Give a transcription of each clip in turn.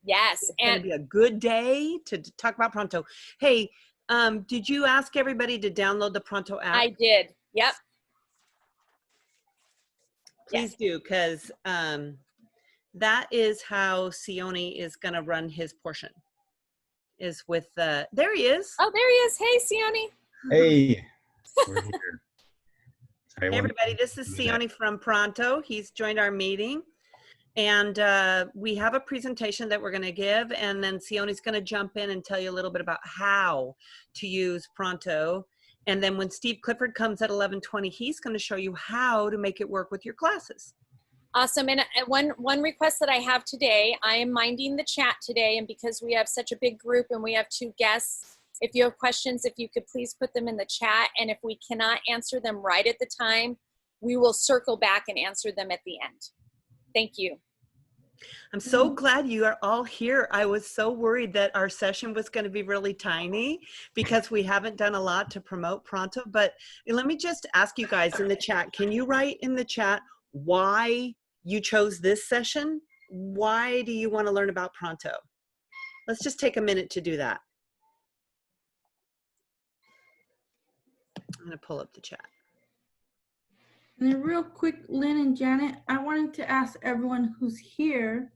Yes. It's going to be a good day to talk about Pronto. Hey, did you ask everybody to download the Pronto app? I did. Yep. Please do, because that is how Sione is going to run his portion. Is with there he is. Oh, there he is. Hey, Sione. Hey, we're here. Sorry, Hey everybody, this is Sione from Pronto. He's joined our meeting, and we have a presentation that we're going to give, and then Sione's going to jump in and tell you a little bit about how to use Pronto. And then when Steve Clifford comes at 11:20, he's going to show you how to make it work with your classes. Awesome. And one request that I have today, I am minding the chat today, and because we have such a big group and we have 2 guests, if you have questions, if you could please put them in the chat, and if we cannot answer them right at the time, we will circle back and answer them at the end. Thank you. I'm so glad you are all here. I was so worried that our session was going to be really tiny because we haven't done a lot to promote Pronto. But let me just ask you guys in the chat, can you write in the chat why you chose this session? Why do you want to learn about Pronto? Let's just take a minute to do that. I'm going to pull up the chat. And then real quick, Lynn and Janet, I wanted to ask everyone who's here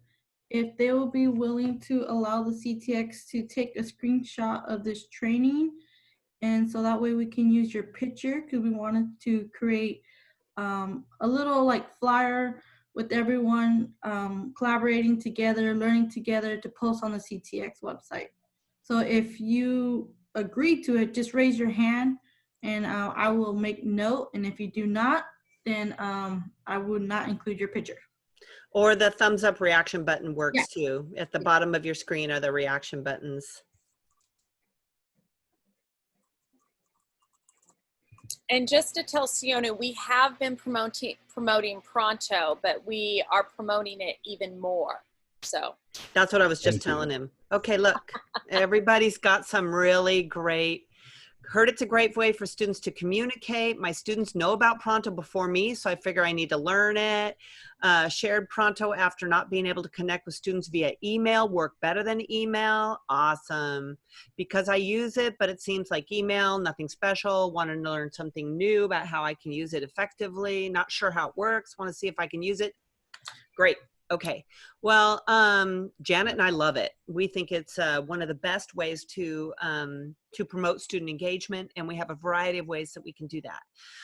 if they will be willing to allow the CTX to take a screenshot of this training. And so that way we can use your picture, because we wanted to create a little like flyer with everyone collaborating together, learning together to post on the CTX website. So if you agree to it, just raise your hand and I will make note. And if you do not, then I would not include your picture. Or the thumbs up reaction button works too. At the bottom of your screen are the reaction buttons. And just to tell Sione, we have been promoting Pronto, but we are promoting it even more. So that's what I was just telling him. Okay, look, everybody's got some really great, heard it's a great way for students to communicate. My students know about Pronto before me, so I figure I need to learn it. Shared Pronto after not being able to connect with students via email, work better than email. Awesome. Because I use it, but it seems like email, nothing special. Wanted to learn something new about how I can use it effectively. Not sure how it works. Want to see if I can use it. Great. Okay, well, Janet and I love it. We think it's one of the best ways to promote student engagement, and we have a variety of ways that we can do that.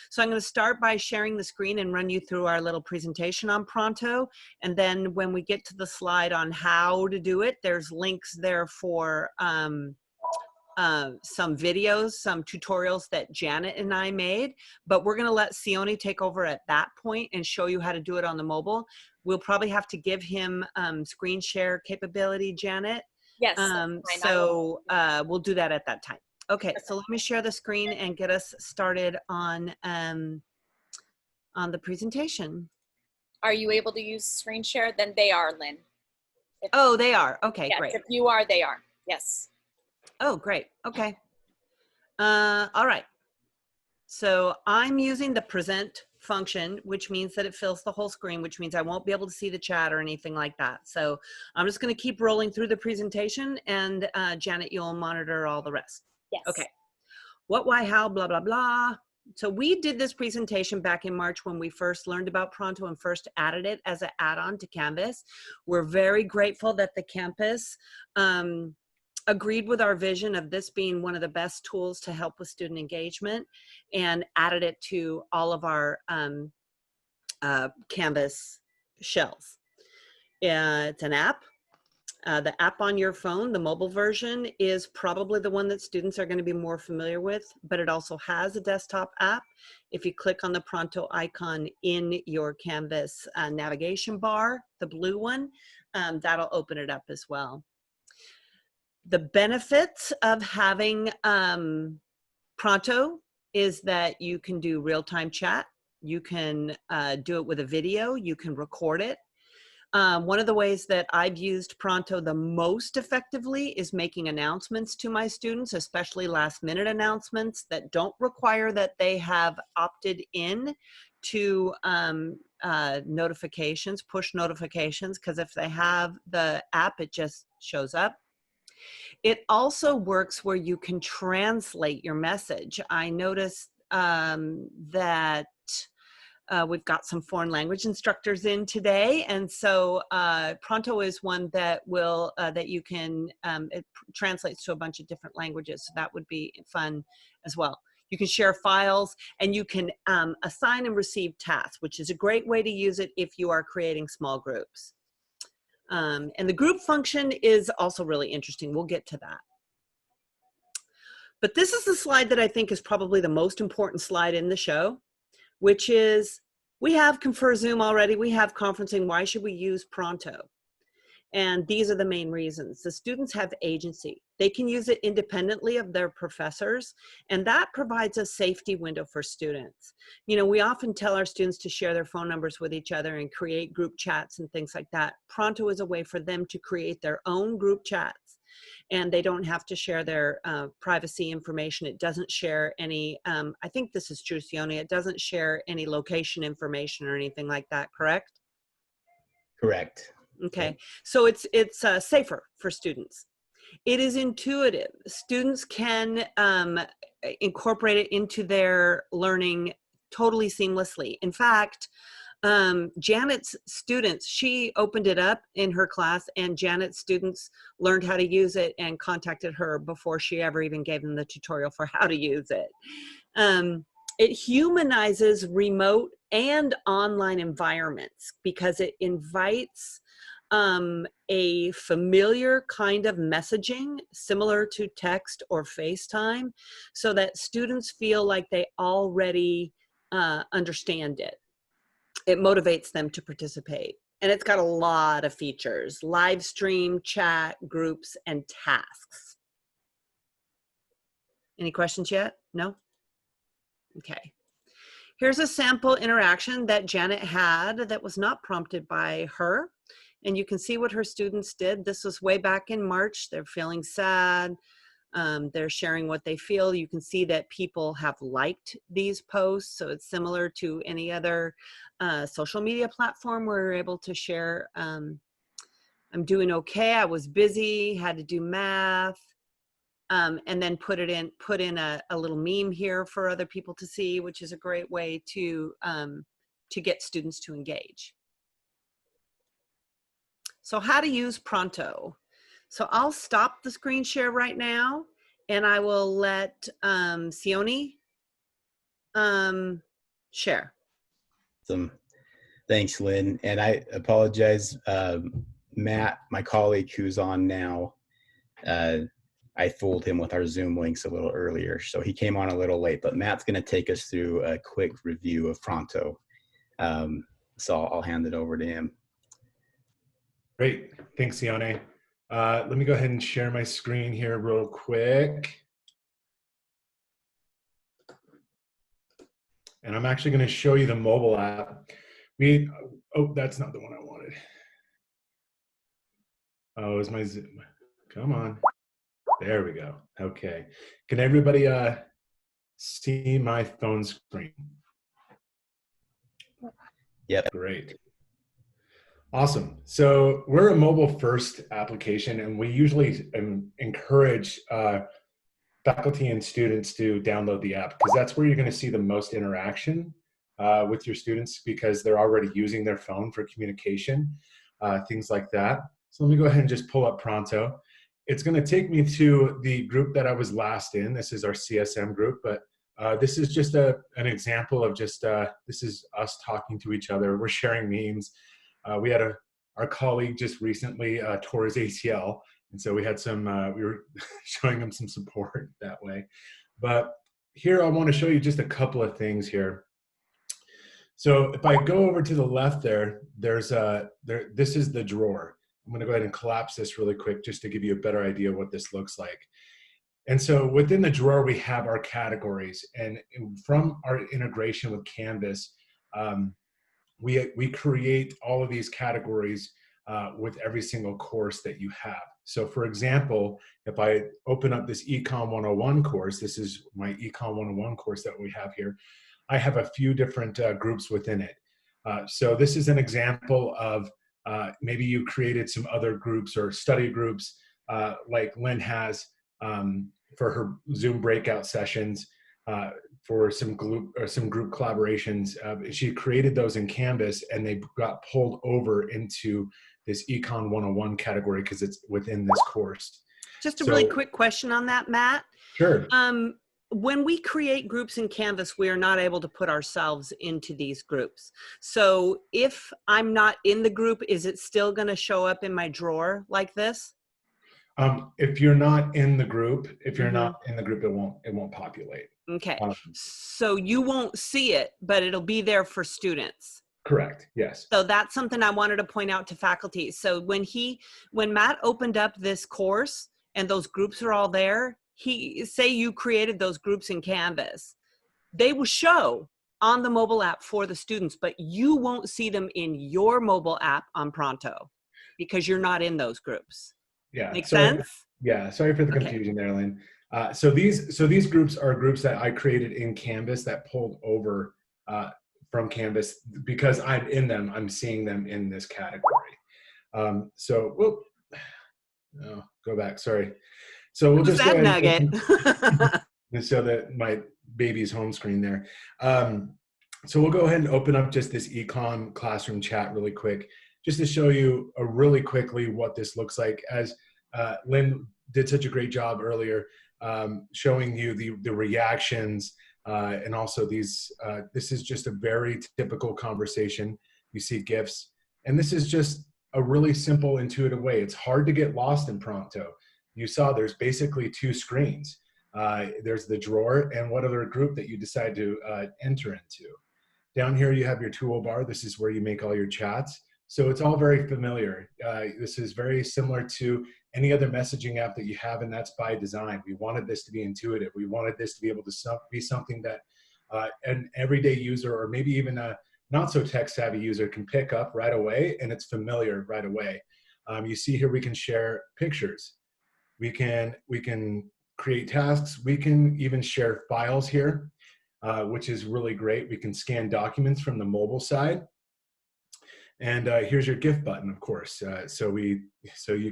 So I'm going to start by sharing the screen and run you through our little presentation on Pronto, and then when we get to the slide on how to do it, there's links there for some videos, some tutorials that Janet and I made, but we're going to let Sione take over at that point and show you how to do it on the mobile. We'll probably have to give him screen share capability, Janet. Yes. So we'll do that at that time. Okay, so let me share the screen and get us started on the presentation. Are you able to use screen share? Then they are, Lynn. Oh, they are. Okay, yes, great. If you are, they are. Yes. Oh, great. Okay. All right. So I'm using the present function, which means that it fills the whole screen, which means I won't be able to see the chat or anything like that. So I'm just going to keep rolling through the presentation, and Janet, you'll monitor all the rest. Yes. Okay. What, why, how, blah, blah, blah. So we did this presentation back in March when we first learned about Pronto and first added it as an add-on to Canvas. We're very grateful that the campus agreed with our vision of this being one of the best tools to help with student engagement and added it to all of our Canvas shells. It's an app. The app on your phone, the mobile version, is probably the one that students are going to be more familiar with, but it also has a desktop app. If you click on the Pronto icon in your Canvas navigation bar, the blue one, that'll open it up as well. The benefits of having Pronto is that you can do real-time chat. You can do it with a video. You can record it. One of the ways that I've used Pronto the most effectively is making announcements to my students, especially last-minute announcements that don't require that they have opted in to notifications, push notifications, because if they have the app, it just shows up. It also works where you can translate your message. I noticed that we've got some foreign language instructors in today, and so Pronto is one that will that you can it translates to a bunch of different languages, so that would be fun as well. You can share files, and you can assign and receive tasks, which is a great way to use it if you are creating small groups. And the group function is also really interesting. We'll get to that. But this is the slide that I think is probably the most important slide in the show, which is we have Confer Zoom already. We have conferencing. Why should we use Pronto? And these are the main reasons. The students have agency. They can use it independently of their professors, and that provides a safety window for students. You know, we often tell our students to share their phone numbers with each other and create group chats and things like that. Pronto is a way for them to create their own group chats, and they don't have to share their privacy information. It doesn't share any, I think this is true, Sione, it doesn't share any location information or anything like that, correct? Correct. Okay, so it's safer for students. It is intuitive. Students can incorporate it into their learning totally seamlessly. In fact, Janet's students, she opened it up in her class, and Janet's students learned how to use it and contacted her before she ever even gave them the tutorial for how to use it. It humanizes remote and online environments because it invites a familiar kind of messaging similar to text or FaceTime, so that students feel like they already understand it. It motivates them to participate. And it's got a lot of features: live stream, chat, groups, and tasks. Any questions yet? No? Okay. Here's a sample interaction that Janet had that was not prompted by her. And you can see what her students did. This was way back in March. They're feeling sad. They're sharing what they feel. You can see that people have liked these posts. So it's similar to any other social media platform where you're able to share, I'm doing okay, I was busy, had to do math, and then put in a little meme here for other people to see, which is a great way to get students to engage. So how to use Pronto. So I'll stop the screen share right now, and I will let Sione share. Awesome. Thanks, Lynn. And I apologize, Matt, my colleague who's on now, I fooled him with our Zoom links a little earlier, so he came on a little late, but Matt's going to take us through a quick review of Pronto. So I'll hand it over to him. Great. Thanks, Sione. Let me go ahead and share my screen here real quick. And I'm actually going to show you the mobile app. Oh, that's not the one I wanted. Oh, is my Zoom? Come on. There we go. Okay. Can everybody see my phone screen? Yep. Great. Awesome. So we're a mobile first application, and we usually encourage faculty and students to download the app, because that's where you're going to see the most interaction with your students, because they're already using their phone for communication, things like that. So let me go ahead and just pull up Pronto. It's going to take me to the group that I was last in. This is our CSM group, but this is just an example of just, this is us talking to each other. We're sharing memes. We had our colleague just recently tore his ACL, and so we had some, we were showing him some support that way. But here I want to show you just a couple of things here. So if I go over to the left there, this is the drawer. I'm going to go ahead and collapse this really quick just to give you a better idea of what this looks like. And so within the drawer, we have our categories. And from our integration with Canvas, we create all of these categories with every single course that you have. So for example, if I open up this Econ 101 course, this is my Econ 101 course that we have here, I have a few different groups within it. So this is an example of maybe you created some other groups or study groups like Lynn has for her Zoom breakout sessions, for some group collaborations. She created those in Canvas, and they got pulled over into this Econ 101 category because it's within this course. Just a really quick question on that, Matt. Sure. When we create groups in Canvas, we are not able to put ourselves into these groups. So if I'm not in the group, is it still going to show up in my drawer like this? If you're not in the group, it won't populate. Okay. So you won't see it, but it'll be there for students. Correct. Yes. So that's something I wanted to point out to faculty. So when Matt opened up this course and those groups are all there, say you created those groups in Canvas, they will show on the mobile app for the students, but you won't see them in your mobile app on Pronto because you're not in those groups. Yeah. Make sense? Yeah. Sorry for the confusion there, Lynn. So these groups are groups that I created in Canvas that pulled over from Canvas because I'm in them. I'm seeing them in this category. Go back. Sorry. So we'll just that nugget. And so that my baby's home screen there. So we'll go ahead and open up just this Econ classroom chat really quick, just to show you really quickly what this looks like. As Lynn did such a great job earlier, showing you the reactions and also these. This is just a very typical conversation. You see GIFs, and this is just a really simple, intuitive way. It's hard to get lost in Pronto. You saw there's basically two screens. There's the drawer and what other group that you decide to enter into. Down here you have your toolbar. This is where you make all your chats. So it's all very familiar. This is very similar to any other messaging app that you have, and that's by design. We wanted this to be intuitive. We wanted this to be able to be something that an everyday user or maybe even a not so tech savvy user can pick up right away, and it's familiar right away. You see here we can share pictures. We can create tasks. We can even share files here, which is really great. We can scan documents from the mobile side. And here's your GIF button, of course. So you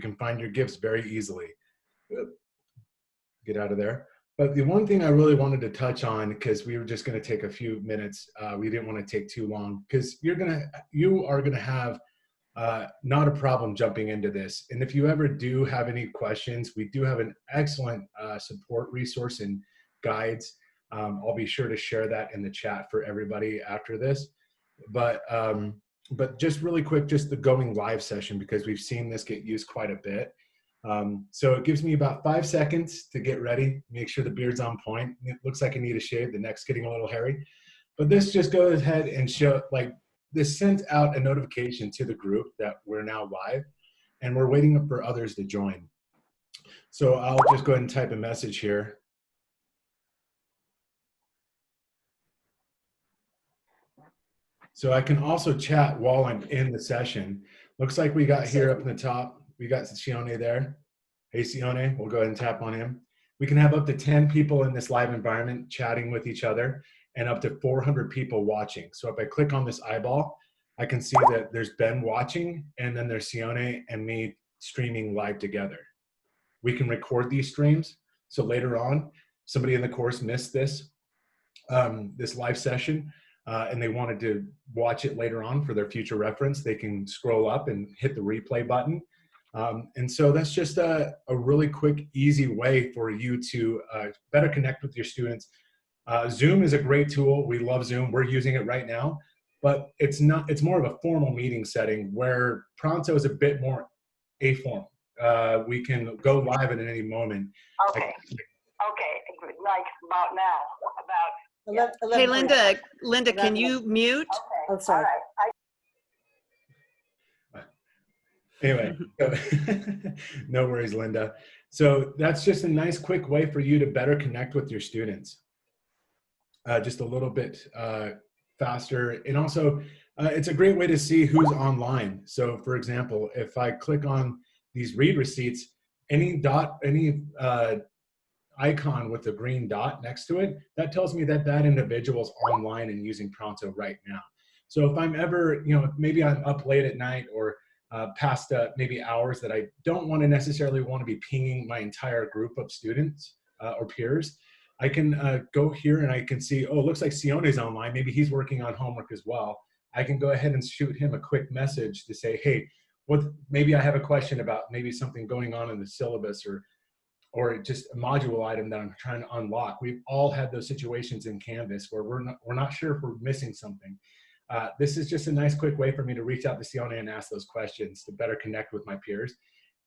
can find your GIFs very easily. Get out of there. But the one thing I really wanted to touch on, because we were just going to take a few minutes, we didn't want to take too long, because you are gonna have not a problem jumping into this. And if you ever do have any questions, we do have an excellent support resource and guides. I'll be sure to share that in the chat for everybody after this. But just really quick, just the going live session, because we've seen this get used quite a bit. So it gives me about 5 seconds to get ready, make sure the beard's on point. It looks like I need a shave, the neck's getting a little hairy. But this just goes ahead and this sent out a notification to the group that we're now live, and we're waiting for others to join. So I'll just go ahead and type a message here. So I can also chat while I'm in the session. Looks like we got here up in the top, we got Sione there. Hey Sione, we'll go ahead and tap on him. We can have up to 10 people in this live environment chatting with each other, and up to 400 people watching. So if I click on this eyeball, I can see that there's Ben watching, and then there's Sione and me streaming live together. We can record these streams. So later on, somebody in the course missed this live session, and they wanted to watch it later on for their future reference, they can scroll up and hit the replay button. And so that's just a really quick, easy way for you to better connect with your students. Zoom is a great tool. We love Zoom. We're using it right now, but it's more of a formal meeting setting, where Pronto is a bit more aformal. We can go live at any moment. Okay. Like about now. Hey, Linda, can you mute? Okay. I'm sorry. All right. Anyway, no worries, Linda. So that's just a nice, quick way for you to better connect with your students. Just a little bit faster. And also, it's a great way to see who's online. So for example, if I click on these read receipts, any icon with a green dot next to it, that tells me that that individual's online and using Pronto right now. So if I'm ever, maybe I'm up late at night, or past maybe hours that I don't want to necessarily want to be pinging my entire group of students or peers, I can go here and I can see, oh, it looks like Sione's online. Maybe he's working on homework as well. I can go ahead and shoot him a quick message to say, hey, maybe I have a question about maybe something going on in the syllabus or just a module item that I'm trying to unlock. We've all had those situations in Canvas where we're not sure if we're missing something. This is just a nice quick way for me to reach out to Sione and ask those questions to better connect with my peers.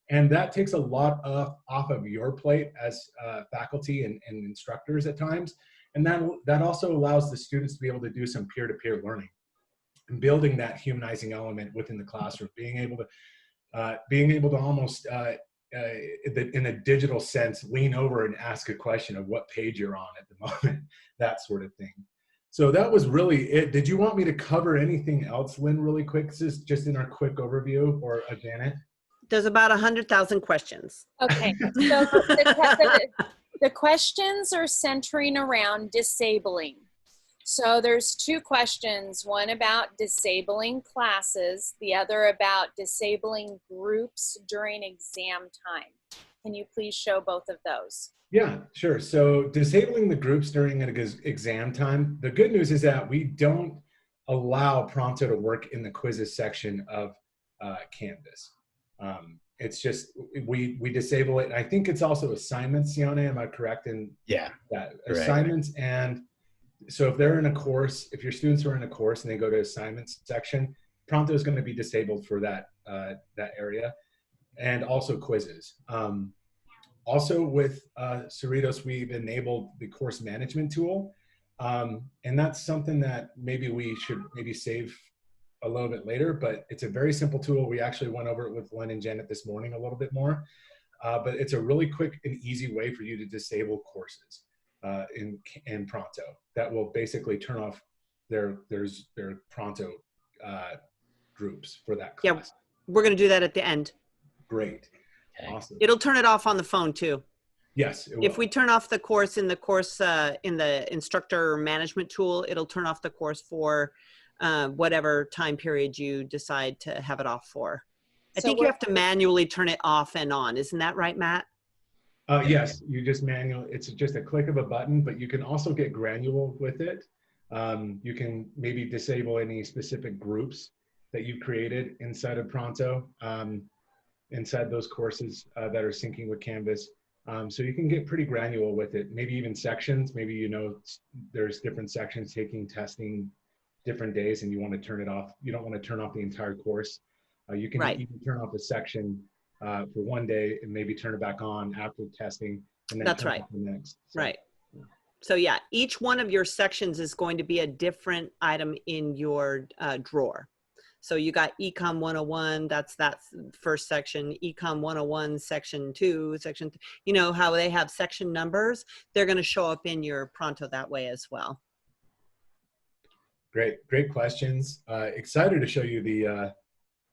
And that takes a lot off of your plate as faculty and instructors at times. And that also allows the students to be able to do some peer-to-peer learning and building that humanizing element within the classroom, being able to almost in a digital sense, lean over and ask a question of what page you're on at the moment, that sort of thing. So that was really it. Did you want me to cover anything else, Lynn, really quick? This is just in our quick overview, or Janet? There's about 100,000 questions. Okay, so the questions are centering around disabling. So there's two questions, one about disabling classes, the other about disabling groups during exam time. Can you please show both of those? Yeah, sure. So disabling the groups during an exam time, the good news is that we don't allow Pronto to work in the quizzes section of Canvas. It's just, we disable it. I think it's also assignments, Sione, am I correct in that? Correct. Assignments, and so if they're in a course, if your students are in a course and they go to assignments section, Pronto is going to be disabled for that area, and also quizzes. Also with Cerritos, we've enabled the course management tool, and that's something that maybe we should save a little bit later, but it's a very simple tool. We actually went over it with Lynn and Janet this morning a little bit more, but it's a really quick and easy way for you to disable courses in Pronto that will basically turn off their Pronto groups for that class. Yeah, we're going to do that at the end. Great. Okay. Awesome. It'll turn it off on the phone too. Yes. If we turn off the course in the instructor management tool, it'll turn off the course for whatever time period you decide to have it off for. I think you have to manually turn it off and on. Isn't that right, Matt? Yes, you just it's just a click of a button, but you can also get granular with it. You can maybe disable any specific groups that you've created inside of Pronto, inside those courses that are syncing with Canvas. So you can get pretty granular with it, maybe even sections. Maybe there's different sections taking testing different days and you want to turn it off. You don't want to turn off the entire course. You can even turn off a section for one day and maybe turn it back on after testing. And then That's turn right. off the next. So, Right. So yeah, each one of your sections is going to be a different item in your drawer. So you got Econ 101, that's that first section, Econ 101, section 2, section, how they have section numbers, they're going to show up in your Pronto that way as well. Great questions. Excited to show you the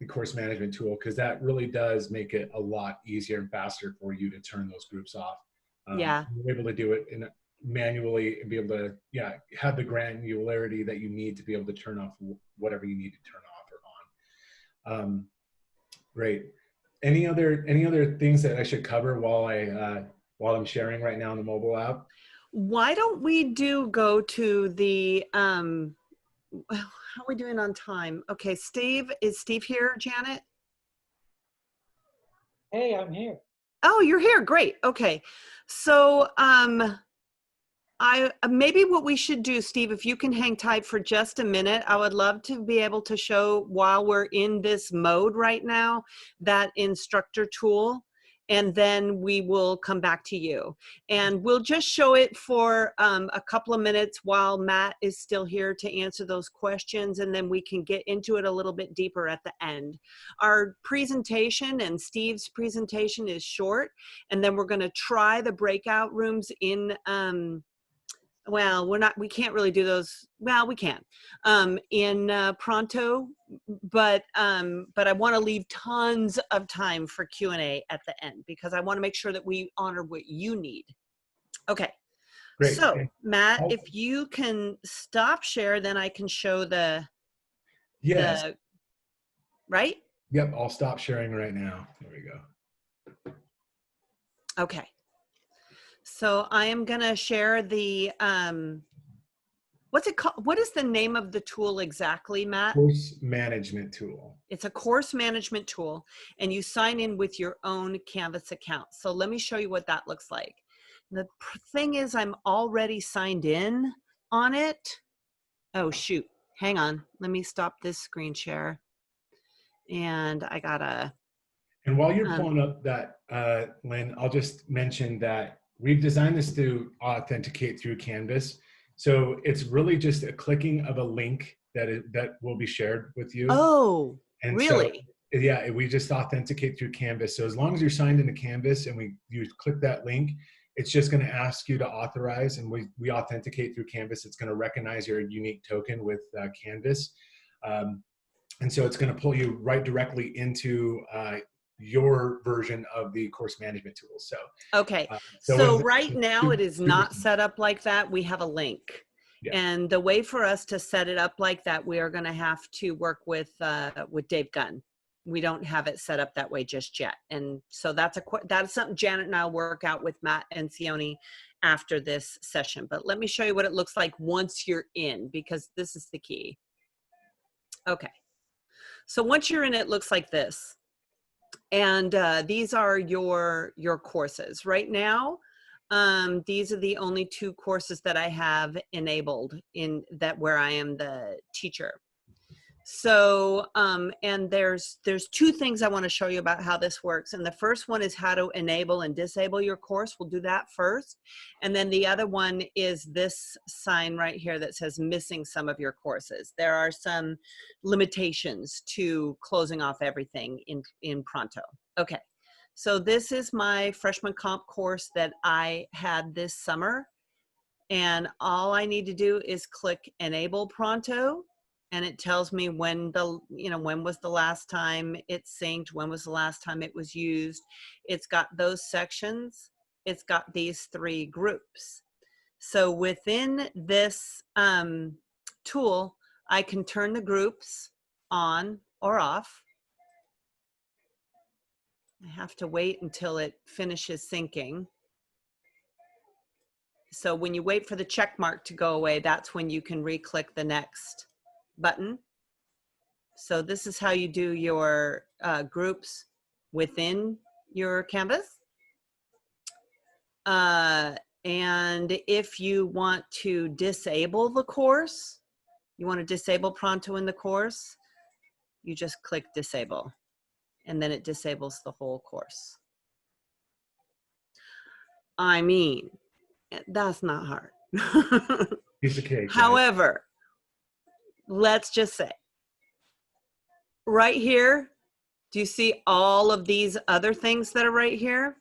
course management tool, because that really does make it a lot easier and faster for you to turn those groups off. Yeah. You're able to do it manually and be able to have the granularity that you need to be able to turn off whatever you need to turn off or on. Great. Any other things that I should cover while I'm sharing right now in the mobile app? Why don't we go to the how are we doing on time? Okay, Steve, is Steve here, Janet? Hey, I'm here. Oh, you're here. Great. Okay. So maybe what we should do, Steve, if you can hang tight for just a minute, I would love to be able to show, while we're in this mode right now, that instructor tool, and then we will come back to you. And we'll just show it for a couple of minutes while Matt is still here to answer those questions, and then we can get into it a little bit deeper at the end. Our presentation and Steve's presentation is short, and then we're gonna try the breakout rooms in, well, we can't really do those. Well, we can in Pronto, but I want to leave tons of time for Q&A at the end, because I want to make sure that we honor what you need. Okay. Great. So Okay. Matt, if you can stop share, then I can show Yes. right? Yep, I'll stop sharing right now. There we go. Okay. So I am going to share the, what's it called? What is the name of the tool exactly, Matt? Course management tool. It's a course management tool, and you sign in with your own Canvas account. So let me show you what that looks like. The thing is, I'm already signed in on it. Oh, shoot. Hang on. Let me stop this screen share. And I gotta. And while you're pulling up that, Lynn, I'll just mention that we've designed this to authenticate through Canvas. So it's really just a clicking of a link that will be shared with you. Oh, and really? So, yeah, we just authenticate through Canvas. So as long as you're signed into Canvas and you click that link, it's just going to ask you to authorize, and we authenticate through Canvas. It's going to recognize your unique token with Canvas. And so it's going to pull you right directly into your version of the course management tool. So okay. so right now it is super not simple. set up like that. We have a link. Yeah. And the way for us to set it up like that, we are going to have to work with Dave Gunn. We don't have it set up that way just yet. And so that's something Janet and I'll work out with Matt and Sione after this session. But let me show you what it looks like once you're in, because this is the key. Okay. So once you're in, it looks like this. And these are your courses. Right now, these are the only 2 courses that I have enabled in that where I am the teacher. So, and there's 2 things I want to show you about how this works. And the first one is how to enable and disable your course. We'll do that first. And then the other one is this sign right here that says missing some of your courses. There are some limitations to closing off everything in Pronto. Okay. So this is my freshman comp course that I had this summer. And all I need to do is click enable Pronto. And it tells me when was the last time it synced, when was the last time it was used. It's got those sections. It's got these 3 groups. So within this tool, I can turn the groups on or off. I have to wait until it finishes syncing. So when you wait for the check mark to go away, that's when you can re-click the next button. So this is how you do your groups within your Canvas. And if you want to disable the course, you want to disable Pronto in the course, you just click disable, and then it disables the whole course. I mean, that's not hard. Piece of cake. However, let's just say, right here, do you see all of these other things that are right here?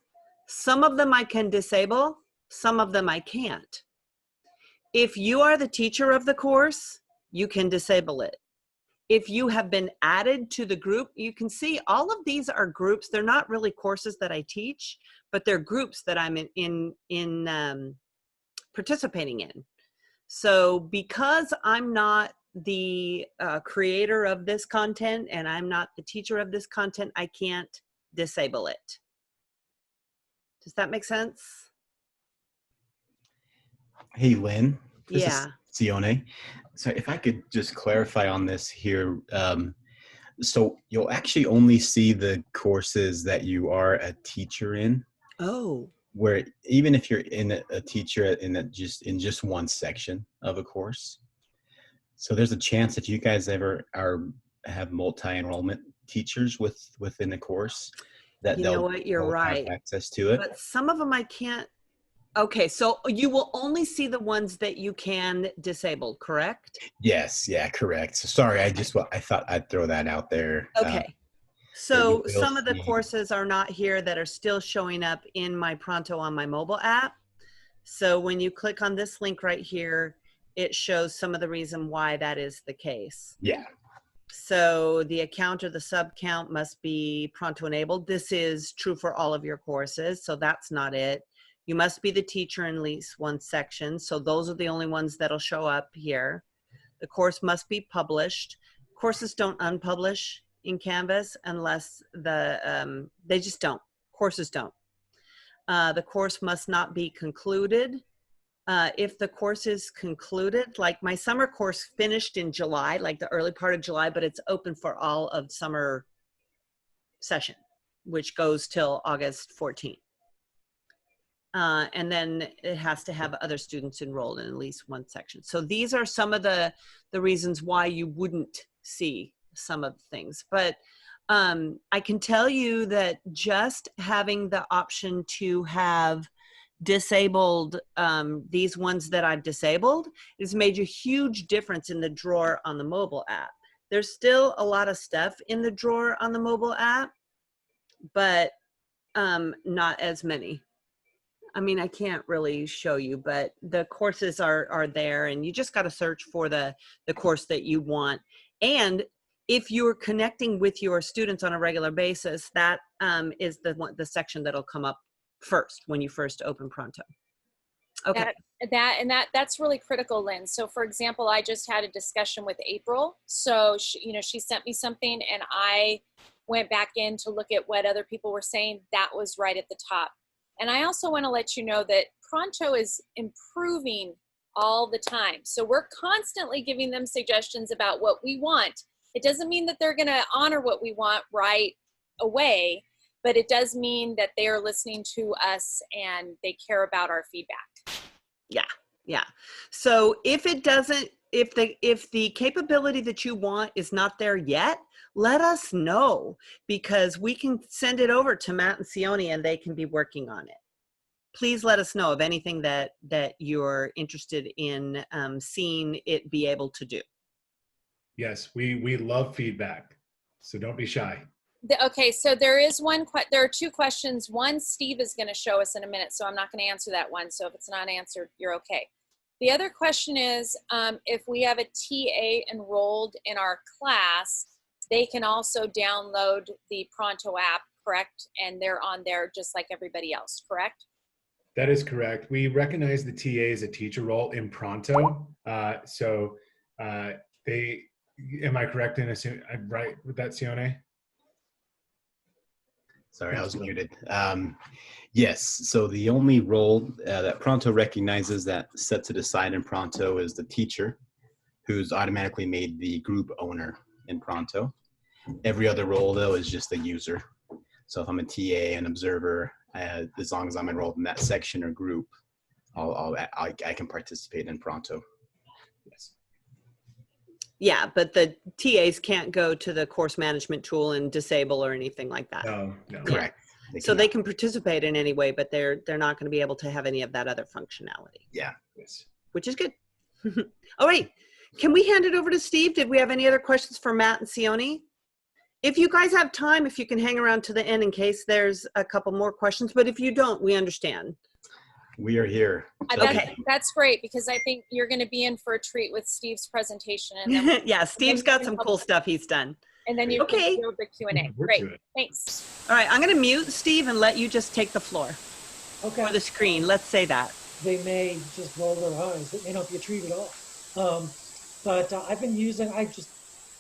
Some of them I can disable, some of them I can't. If you are the teacher of the course, you can disable it. If you have been added to the group, you can see all of these are groups. They're not really courses that I teach, but they're groups that I'm in participating in. So because I'm not the creator of this content and I'm not the teacher of this content, I can't disable it. Does that make sense? Hey, Lynn. This Yeah. is Sione. So if I could just clarify on this here. So you'll actually only see the courses that you are a teacher in. Oh. Where even if you're a teacher in just one section of a course. So there's a chance if you guys ever have multi-enrollment teachers within the course that they'll have access to it. But some of them I can't. Okay, so you will only see the ones that you can disable, correct? Yes, yeah, correct. So sorry, I thought I'd throw that out there. Okay. So some of the courses are not here that are still showing up in my Pronto on my mobile app. So when you click on this link right here, it shows some of the reason why that is the case. Yeah. So the account or the sub count must be Pronto enabled. This is true for all of your courses, so that's not it. You must be the teacher in at least one section. So those are the only ones that'll show up here. The course must be published. Courses don't unpublish in Canvas unless they just don't. Courses don't. The course must not be concluded. If the course is concluded, like my summer course finished in July, like the early part of July, but it's open for all of summer session, which goes till August 14th. And then it has to have other students enrolled in at least one section. So these are some of the reasons why you wouldn't see some of the things. But I can tell you that just having the option to have disabled these ones that I've disabled has made a huge difference in the drawer on the mobile app. There's still a lot of stuff in the drawer on the mobile app, but not as many. I mean, I can't really show you, but the courses are there, and you just got to search for the course that you want. And if you're connecting with your students on a regular basis, that is the section that'll come up first when you first open Pronto. Okay. That's really critical, Lynn. So for example, I just had a discussion with April. So she sent me something, and I went back in to look at what other people were saying. That was right at the top. And I also want to let you know that Pronto is improving all the time. So we're constantly giving them suggestions about what we want. It doesn't mean that they're going to honor what we want right away, but it does mean that they are listening to us and they care about our feedback. Yeah. So if the capability that you want is not there yet, let us know, because we can send it over to Matt and Sione and they can be working on it. Please let us know of anything that you're interested in seeing it be able to do. Yes, we love feedback, so don't be shy. Okay, so there are two questions. One, Steve is going to show us in a minute, so I'm not going to answer that one. So if it's not answered, you're okay. The other question is, if we have a TA enrolled in our class, they can also download the Pronto app, correct? And they're on there just like everybody else, correct? That is correct. We recognize the TA as a teacher role in Pronto. Am I correct in assuming I'm right with that, Sione? Sorry, I was muted. Yes, so the only role that Pronto recognizes that sets it aside in Pronto is the teacher, who's automatically made the group owner in Pronto. Every other role, though, is just a user. So if I'm a TA, an observer, as long as I'm enrolled in that section or group, I can participate in Pronto. Yes. Yeah, but the TAs can't go to the course management tool and disable or anything like that. No. Correct. So they can participate in any way, but they're not going to be able to have any of that other functionality. Yeah. Yes. Which is good. All right. Can we hand it over to Steve? Did we have any other questions for Matt and Sione? If you guys have time, if you can hang around to the end in case there's a couple more questions, but if you don't, we understand. We are here. That's great, because I think you're going to be in for a treat with Steve's presentation. And then yeah, Steve's got some cool stuff he's done. And then you can do the Q&A. Great. Thanks. All right, I'm going to mute Steve and let you just take the floor. Okay. For the screen, let's say that. They may just roll their eyes. It may not be a treat at all. But I just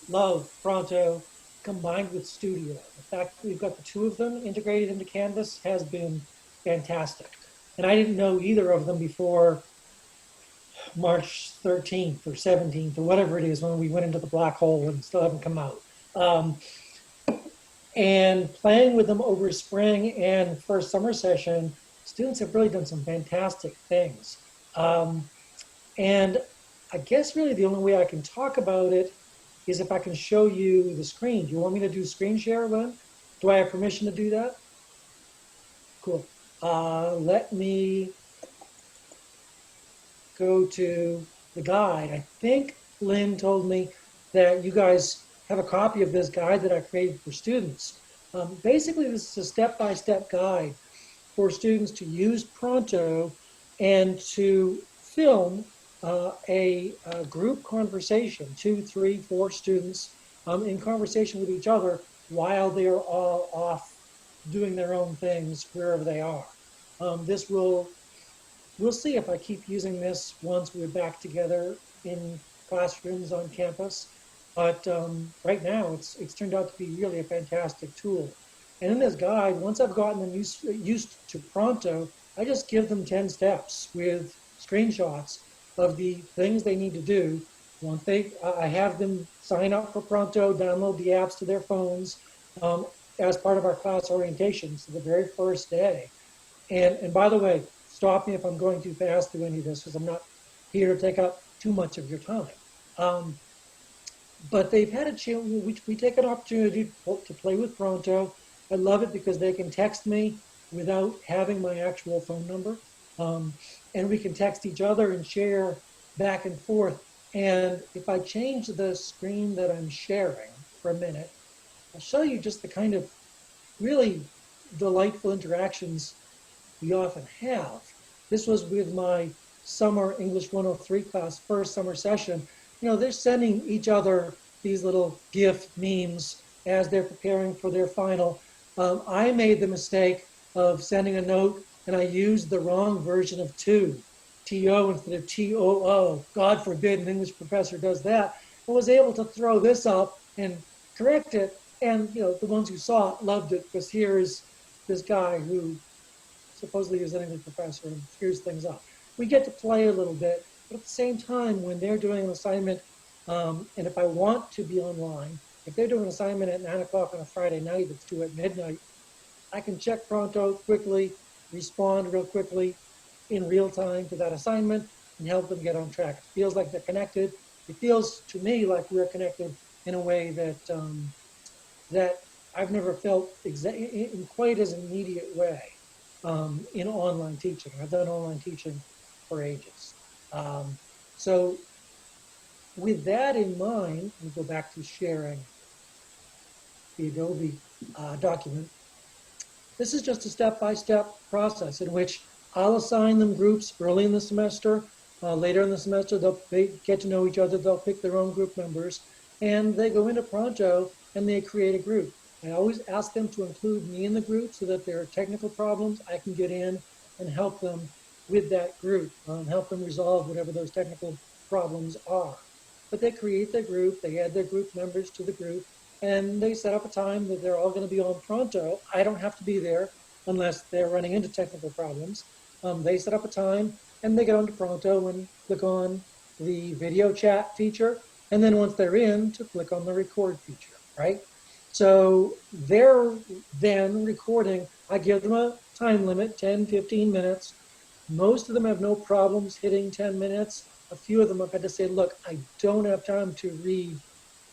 love Pronto combined with Studio. The fact that we've got the two of them integrated into Canvas has been fantastic. And I didn't know either of them before March 13th or 17th or whatever it is when we went into the black hole and still haven't come out. And playing with them over spring and first summer session, students have really done some fantastic things. And I guess really the only way I can talk about it is if I can show you the screen. Do you want me to do screen share, Lynn? Do I have permission to do that? Cool. Let me go to the guide. I think Lynn told me that you guys have a copy of this guide that I created for students. Basically, this is a step-by-step guide for students to use Pronto and to film a group conversation, 2, 3, 4 students in conversation with each other while they are all off doing their own things wherever they are. We'll see if I keep using this once we're back together in classrooms on campus. But right now, it's turned out to be really a fantastic tool. And in this guide, once I've gotten them used to Pronto, I just give them 10 steps with screenshots of the things they need to do. Once I have them sign up for Pronto, download the apps to their phones as part of our class orientation, so the very first day. And by the way, stop me if I'm going too fast through any of this, because I'm not here to take up too much of your time. But they've had a chance, we take an opportunity to play with Pronto. I love it because they can text me without having my actual phone number. And we can text each other and share back and forth. And if I change the screen that I'm sharing for a minute, I'll show you just the kind of really delightful interactions we often have. This was with my summer English 103 class, first summer session. You know, they're sending each other these little GIF memes as they're preparing for their final. I made the mistake of sending a note and I used the wrong version of TO instead of TOO. God forbid an English professor does that. I was able to throw this up and correct it. And, you know, the ones who saw it loved it, because here's this guy who supposedly is an English professor and screws things up. We get to play a little bit, but at the same time, when they're doing an assignment, and if I want to be online, if they're doing an assignment at 9 o'clock on a Friday night that's due at midnight, I can check Pronto quickly, respond real quickly in real time to that assignment, and help them get on track. It feels like they're connected. It feels to me like we're connected in a way that that I've never felt in quite as immediate way in online teaching. I've done online teaching for ages. So with that in mind, we go back to sharing the Adobe document. This is just a step-by-step process in which I'll assign them groups early in the semester. Later in the semester, they get to know each other. They'll pick their own group members, and they go into Pronto and they create a group. I always ask them to include me in the group so that there are technical problems, I can get in and help them with that group, help them resolve whatever those technical problems are. But they create their group, they add their group members to the group, and they set up a time that they're all going to be on Pronto. I don't have to be there unless they're running into technical problems. They set up a time and they get onto Pronto and click on the video chat feature. And then once they're in, to click on the record feature, right? So they're then recording. I give them a time limit, 10, 15 minutes. Most of them have no problems hitting 10 minutes. A few of them I've had to say, look, I don't have time to read,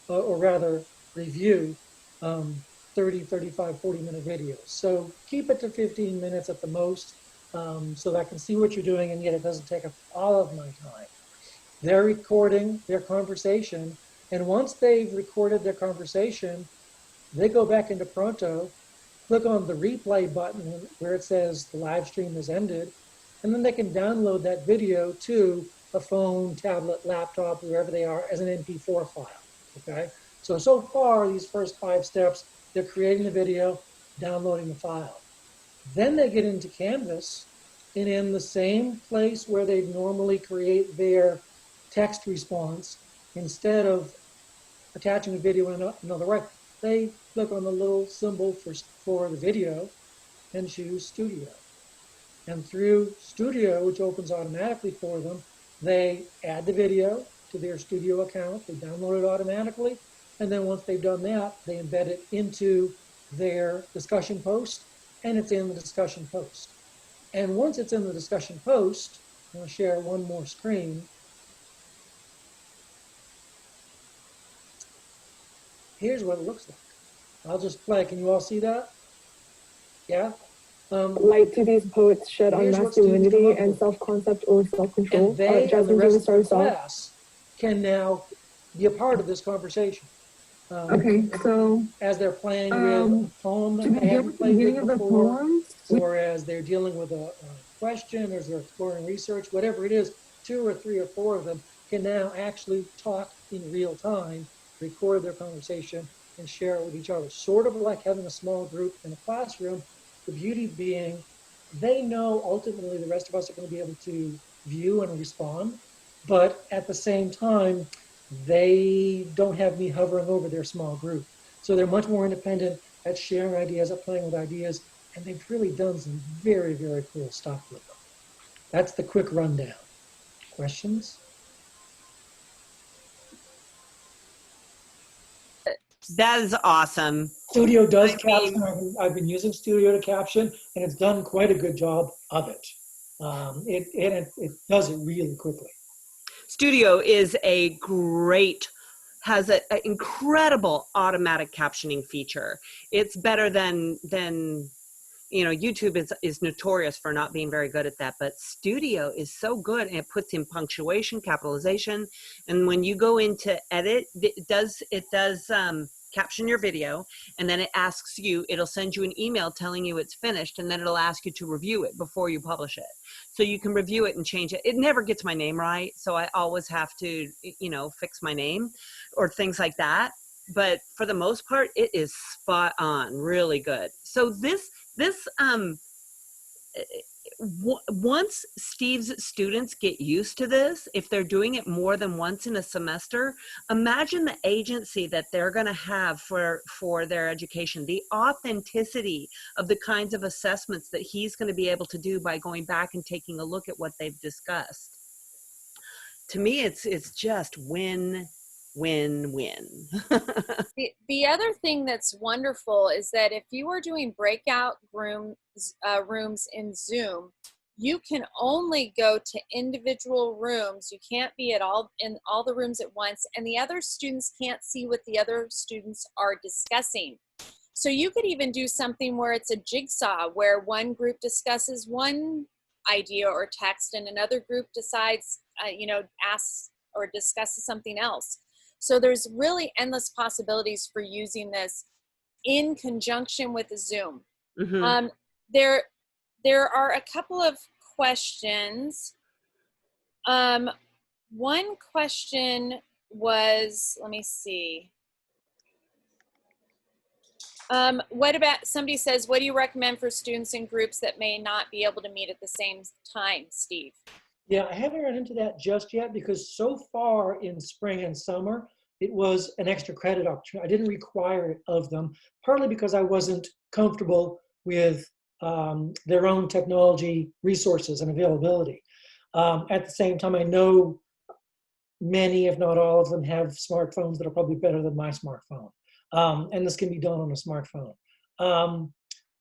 or rather review 30, 35, 40-minute videos. So keep it to 15 minutes at the most, so that I can see what you're doing, and yet it doesn't take up all of my time. They're recording their conversation, and once they've recorded their conversation, they go back into Pronto, click on the replay button where it says the live stream has ended, and then they can download that video to a phone, tablet, laptop, wherever they are, as an MP4 file, okay? So far, these first 5 steps, they're creating the video, downloading the file. Then they get into Canvas, and in the same place where they normally create their text response, instead of attaching a video in another way, they click on the little symbol for the video and choose Studio. And through Studio, which opens automatically for them, they add the video to their Studio account, they download it automatically, and then once they've done that, they embed it into their discussion post, and it's in the discussion post. And once it's in the discussion post, I'll share one more screen. Here's what it looks like. I'll just play. Can you all see that? Yeah? Like today's poets shed on masculinity and self-concept or self-control. And they and the rest of the class can now be a part of this conversation. Okay, so as they're playing with a poem that they haven't played with before, or as they're dealing with a question, or as they're exploring research, whatever it is, 2 or 3 or 4 of them can now actually talk in real time, record their conversation, and share it with each other. Sort of like having a small group in a classroom. The beauty being, they know ultimately the rest of us are going to be able to view and respond, but at the same time, they don't have me hovering over their small group. So they're much more independent at sharing ideas, at playing with ideas, and they've really done some very, very cool stuff with them. That's the quick rundown. Questions? That is awesome. Studio does I caption. mean- I've been using Studio to caption, and it's done quite a good job of it. It does it really quickly. Studio is has an incredible automatic captioning feature. It's better than YouTube is notorious for not being very good at that, but Studio is so good, and it puts in punctuation, capitalization, and when you go into edit, it does caption your video, and then it'll send you an email telling you it's finished, and then it'll ask you to review it before you publish it. So you can review it and change it. It never gets my name right, so I always have to, fix my name or things like that. But for the most part, it is spot on, really good. So once Steve's students get used to this, if they're doing it more than once in a semester, imagine the agency that they're going to have for their education, the authenticity of the kinds of assessments that he's going to be able to do by going back and taking a look at what they've discussed. To me, it's just win, win, win. The other thing that's wonderful is that if you are doing breakout rooms in Zoom, you can only go to individual rooms. You can't be in all the rooms at once, and the other students can't see what the other students are discussing. So you could even do something where it's a jigsaw, where one group discusses one idea or text and another group decides, asks or discusses something else. So there's really endless possibilities for using this in conjunction with Zoom. Mm-hmm. There are a couple of questions. One question was, let me see. What about, somebody says, what do you recommend for students in groups that may not be able to meet at the same time, Steve? Yeah, I haven't run into that just yet, because so far in spring and summer, it was an extra credit opportunity. I didn't require it of them, partly because I wasn't comfortable with their own technology resources and availability. At the same time, I know many, if not all of them, have smartphones that are probably better than my smartphone. And this can be done on a smartphone.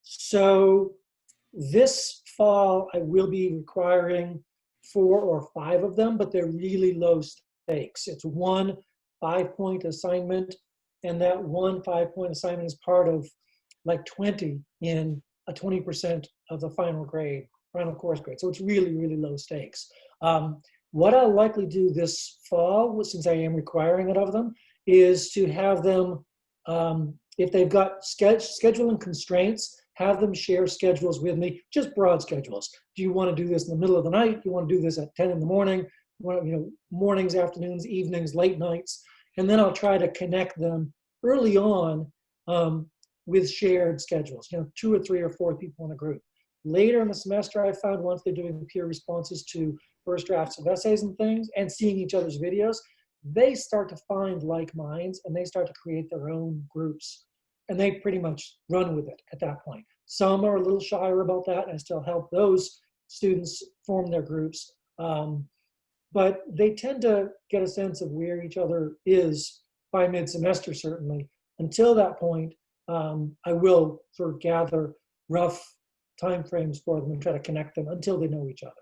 So this fall, I will be requiring 4 or 5 of them, but they're really low stakes. It's one 5-point assignment, and that one 5-point assignment is part of like 20 in a 20% of the final course grade. So it's really, really low stakes. What I'll likely do this fall, since I am requiring it of them, is to have them, if they've got scheduling constraints, have them share schedules with me, just broad schedules. Do you want to do this in the middle of the night? Do you want to do this at 10 in the morning? Mornings, afternoons, evenings, late nights. And then I'll try to connect them early on with shared schedules, 2 or 3 or 4 people in a group. Later in the semester, I found once they're doing peer responses to first drafts of essays and things and seeing each other's videos, they start to find like minds and they start to create their own groups. And they pretty much run with it at that point. Some are a little shyer about that, and I still help those students form their groups. But they tend to get a sense of where each other is by mid-semester, certainly. Until that point, I will sort of gather rough timeframes for them and try to connect them until they know each other.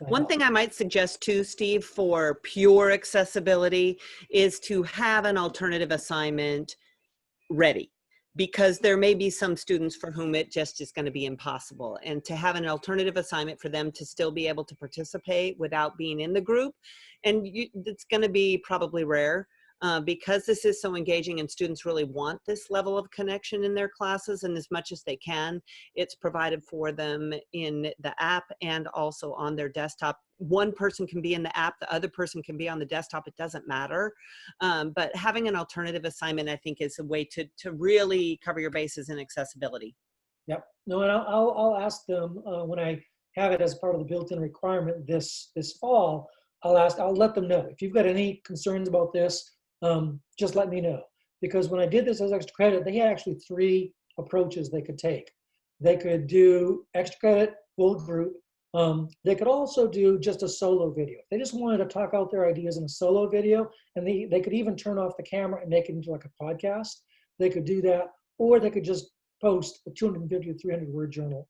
One thing I might suggest too, Steve, for pure accessibility is to have an alternative assignment ready, because there may be some students for whom it just is going to be impossible, and to have an alternative assignment for them to still be able to participate without being in the group. And it's going to be probably rare because this is so engaging and students really want this level of connection in their classes, and as much as they can, it's provided for them in the app and also on their desktop. One person can be in the app, the other person can be on the desktop, it doesn't matter. But having an alternative assignment, I think, is a way to really cover your bases in accessibility. Yep. No, and I'll ask them when I have it as part of the built-in requirement this fall, I'll let them know. If you've got any concerns about this, just let me know. Because when I did this as extra credit, they had actually 3 approaches they could take. They could do extra credit, full group. They could also do just a solo video. If they just wanted to talk out their ideas in a solo video, and they could even turn off the camera and make it into like a podcast, they could do that. Or they could just post a 250 to 300 word journal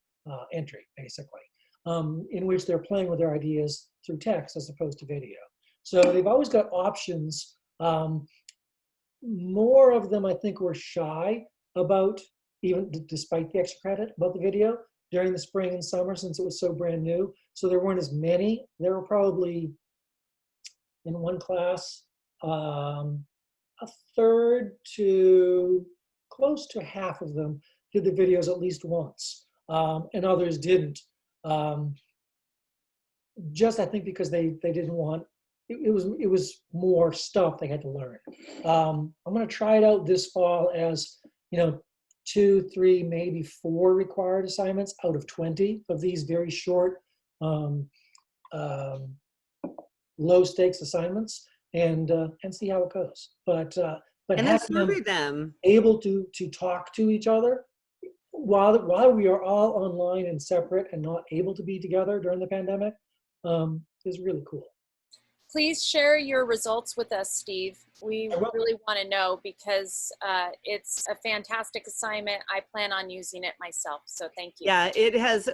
entry, basically, in which they're playing with their ideas through text as opposed to video. So they've always got options. More of them, I think, were shy about, even despite the extra credit, about the video during the spring and summer, since it was so brand new. So there weren't as many. There were probably, in one class, a third to close to half of them did the videos at least once, and others didn't. Just, I think, because they didn't want, it was more stuff they had to learn. I'm going to try it out this fall as, 2, 3, maybe 4 required assignments out of 20 of these very short, low stakes assignments, and see how it goes. But And then having survey them. able to talk to each other while we are all online and separate and not able to be together during the pandemic, is really cool. Please share your results with us, Steve. We I will. really want to know, because it's a fantastic assignment. I plan on using it myself, so thank you. Yeah,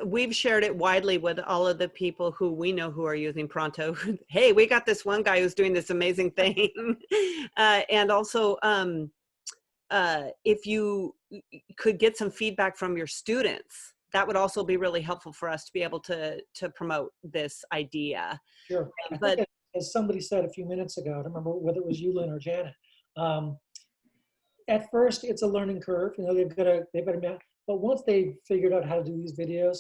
we've shared it widely with all of the people who we know who are using Pronto. Hey, we got this one guy who's doing this amazing thing. And also, if you could get some feedback from your students, that would also be really helpful for us to be able to promote this idea. Sure. But As somebody said a few minutes ago, I don't remember whether it was you, Lynn, or Janet, at first it's a learning curve. They've got to map, but once they figured out how to do these videos,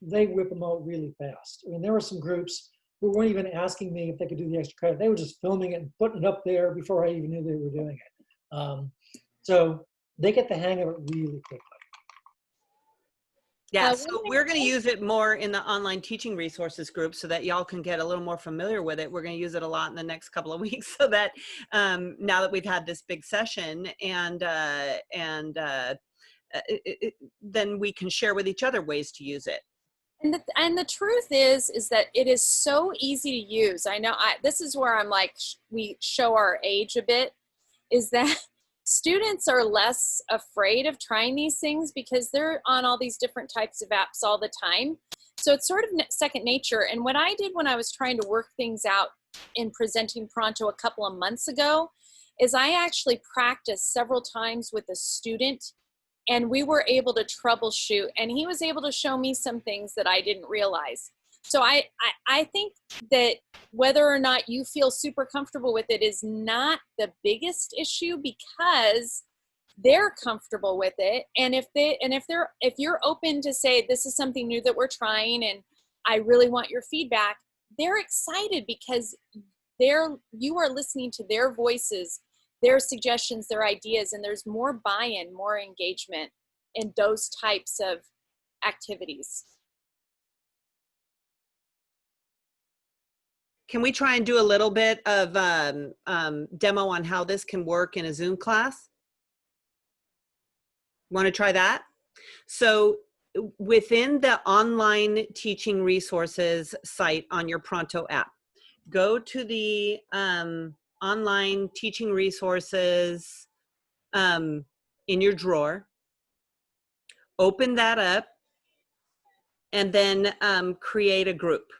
they whip them out really fast. I mean, there were some groups who weren't even asking me if they could do the extra credit. They were just filming it and putting it up there before I even knew they were doing it. So they get the hang of it really quickly. yeah, so we're going to use it more in the online teaching resources group so that y'all can get a little more familiar with it. We're going to use it a lot in the next couple of weeks, so that now that we've had this big session, and then we can share with each other ways to use it. And the truth is that it is so easy to use. I know this is where I'm like, we show our age a bit, is that students are less afraid of trying these things because they're on all these different types of apps all the time. So it's sort of second nature. And what I did when I was trying to work things out in presenting Pronto a couple of months ago is I actually practiced several times with a student, and we were able to troubleshoot, and he was able to show me some things that I didn't realize. So I think that whether or not you feel super comfortable with it is not the biggest issue, because they're comfortable with it. And if you're open to say, this is something new that we're trying and I really want your feedback, they're excited because you are listening to their voices, their suggestions, their ideas, and there's more buy-in, more engagement in those types of activities. Can we try and do a little bit of demo on how this can work in a Zoom class? Want to try that? So within the online teaching resources site on your Pronto app, go to the online teaching resources in your drawer, open that up, and then create a group.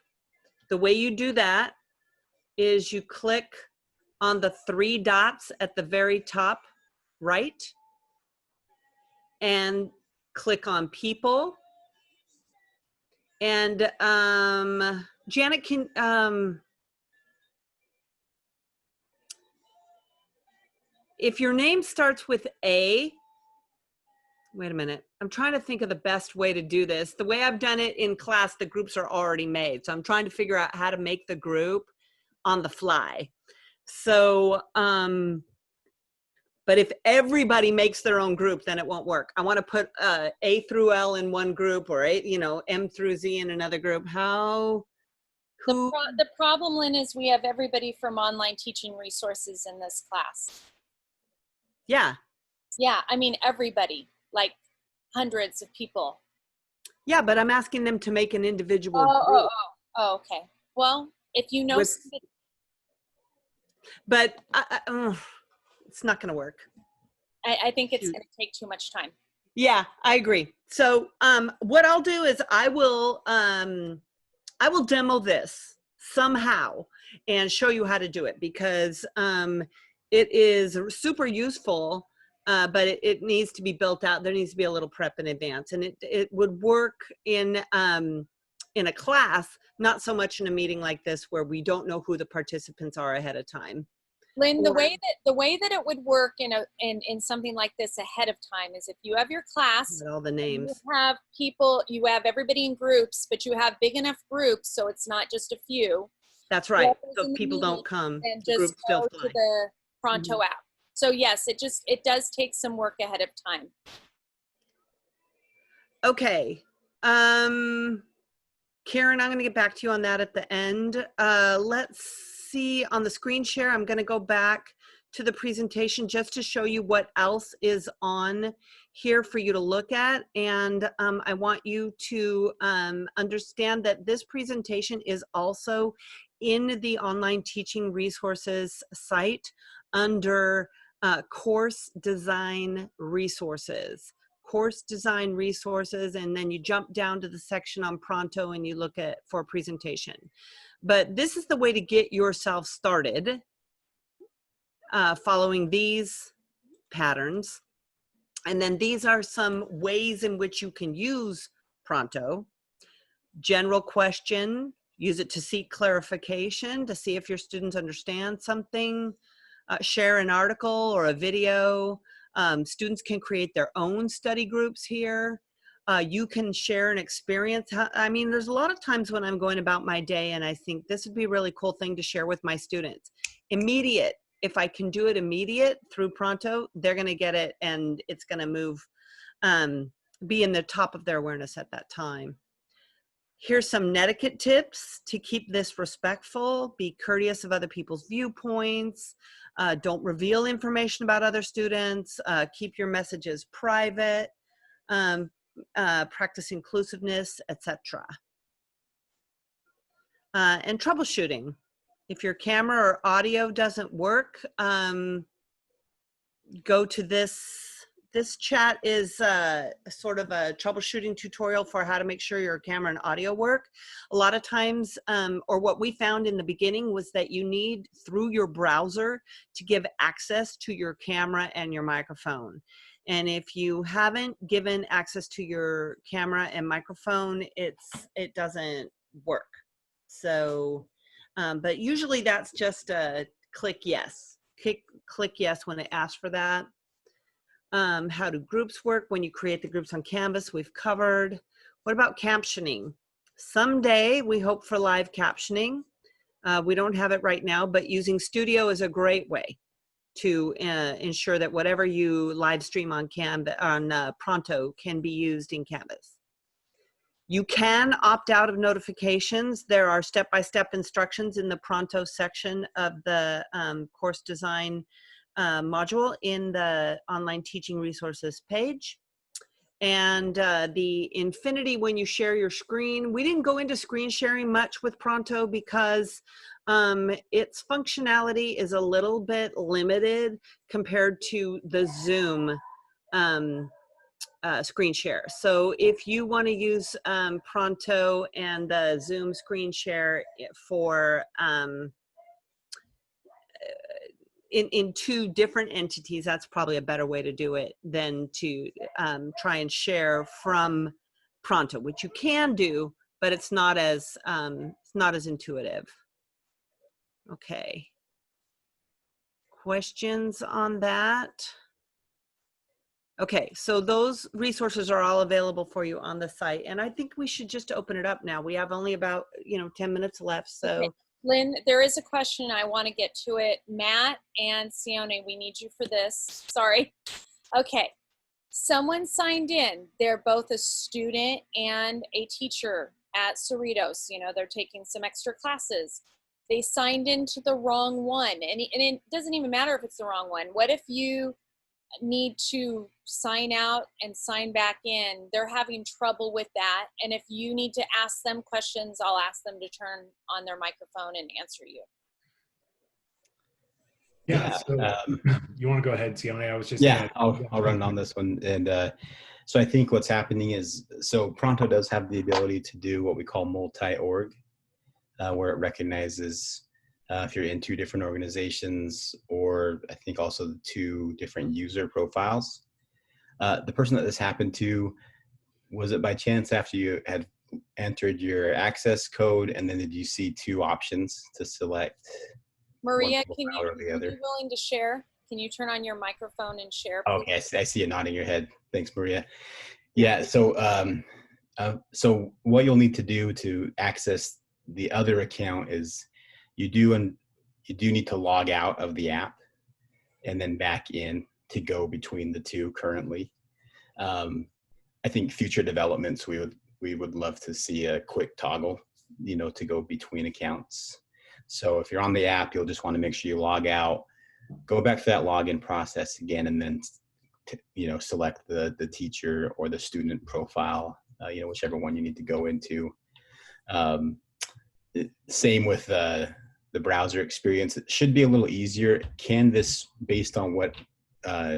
The way you do that is you click on the 3 dots at the very top right and click on people. And Janet, if your name starts with A, wait a minute, I'm trying to think of the best way to do this. The way I've done it in class, the groups are already made. So I'm trying to figure out how to make the group on the fly. So, but if everybody makes their own group, then it won't work. I want to put A through L in one group, or M through Z in another group. How Who? The problem, Lynn, is we have everybody from online teaching resources in this class. Yeah. Yeah, I mean, everybody, like hundreds of people. Yeah, but I'm asking them to make an individual Oh, group. okay. Well, if you know With- somebody, But it's not going to work. I think it's Shoot. going to take too much time. Yeah, I agree. So what I'll do is I will demo this somehow and show you how to do it, because it is super useful, but it needs to be built out. There needs to be a little prep in advance, and it would work in a class, not so much in a meeting like this where we don't know who the participants are ahead of time. Lynn, the way that it would work in something like this ahead of time is if you have your class, All the names. you have everybody in groups, but you have big enough groups so it's not just a few. That's right. Whoever's So in if the people meeting, don't come, then the just group still go fly. to the Pronto app. So yes, it does take some work ahead of time. Okay. Karen, I'm going to get back to you on that at the end. Let's see on the screen share. I'm going to go back to the presentation just to show you what else is on here for you to look at. And I want you to understand that this presentation is also in the online teaching resources site under course design resources. Course design resources, and then you jump down to the section on Pronto and you look at for presentation. But this is the way to get yourself started following these patterns. And then these are some ways in which you can use Pronto. General question, use it to seek clarification, to see if your students understand something, share an article or a video. Students can create their own study groups here. You can share an experience. I mean, there's a lot of times when I'm going about my day and I think this would be a really cool thing to share with my students. Immediate, if I can do it immediate through Pronto, they're gonna get it and it's gonna move, be in the top of their awareness at that time. Here's some netiquette tips to keep this respectful. Be courteous of other people's viewpoints. Don't reveal information about other students. Keep your messages private. Practice inclusiveness, etc. And troubleshooting. If your camera or audio doesn't work, go to this. This chat is sort of a troubleshooting tutorial for how to make sure your camera and audio work. A lot of times, or what we found in the beginning was that you need, through your browser, to give access to your camera and your microphone. And if you haven't given access to your camera and microphone, it doesn't work. So, but usually that's just a click yes. Click yes when it asks for that. How do groups work when you create the groups on Canvas? We've covered. What about captioning? Someday we hope for live captioning. We don't have it right now, but using Studio is a great way to ensure that whatever you live stream on Pronto can be used in Canvas. You can opt out of notifications. There are step-by-step instructions in the Pronto section of the course design module in the online teaching resources page. And the infinity when you share your screen. We didn't go into screen sharing much with Pronto because its functionality is a little bit limited compared to the Zoom screen share. So if you want to use Pronto and the Zoom screen share for in two different entities, that's probably a better way to do it than to try and share from Pronto, which you can do, but it's not as intuitive. Okay. Questions on that? Okay, so those resources are all available for you on the site, and I think we should just open it up now. We have only about 10 minutes left, so. Okay. Lynn, there is a question. I want to get to it. Matt and Sione, we need you for this. Sorry. Okay. Someone signed in. They're both a student and a teacher. at Cerritos, you know, they're taking some extra classes. They signed into the wrong one, and it doesn't even matter if it's the wrong one. What if you need to sign out and sign back in? They're having trouble with that. And if you need to ask them questions, I'll ask them to turn on their microphone and answer you. Yeah. So you want to go ahead, Sione? I was just I'll run on this one. And so I think what's happening is, so Pronto does have the ability to do what we call multi-org, where it recognizes if you're in 2 different organizations, or I think also 2 different user profiles. The person that this happened to, was it by chance after you had entered your access code, and then did you see 2 options to select? Maria, are you willing to share? Can you turn on your microphone and share, please? Okay, I see you nodding your head. Thanks, Maria. Yeah, so so what you'll need to do to access the other account is you do need to log out of the app and then back in to go between the 2 currently. I think future developments, we would love to see a quick toggle, you know, to go between accounts. So if you're on the app, you'll just want to make sure you log out, go back to that login process again, and then you know, select the teacher or the student profile, you know, whichever one you need to go into. Same with the browser experience. It should be a little easier. Canvas, based on what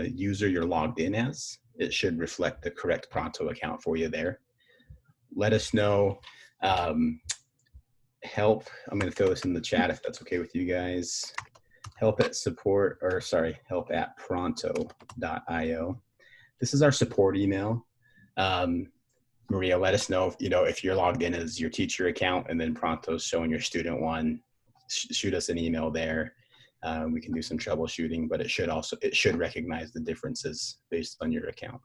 user you're logged in as, it should reflect the correct Pronto account for you there. Let us know. Help, I'm going to throw this in the chat if that's okay with you guys. Help at pronto.io. This is our support email. Maria, let us know if, you know, if you're logged in as your teacher account and then Pronto's showing your student one. Shoot us an email there. We can do some troubleshooting, but it should recognize the differences based on your account.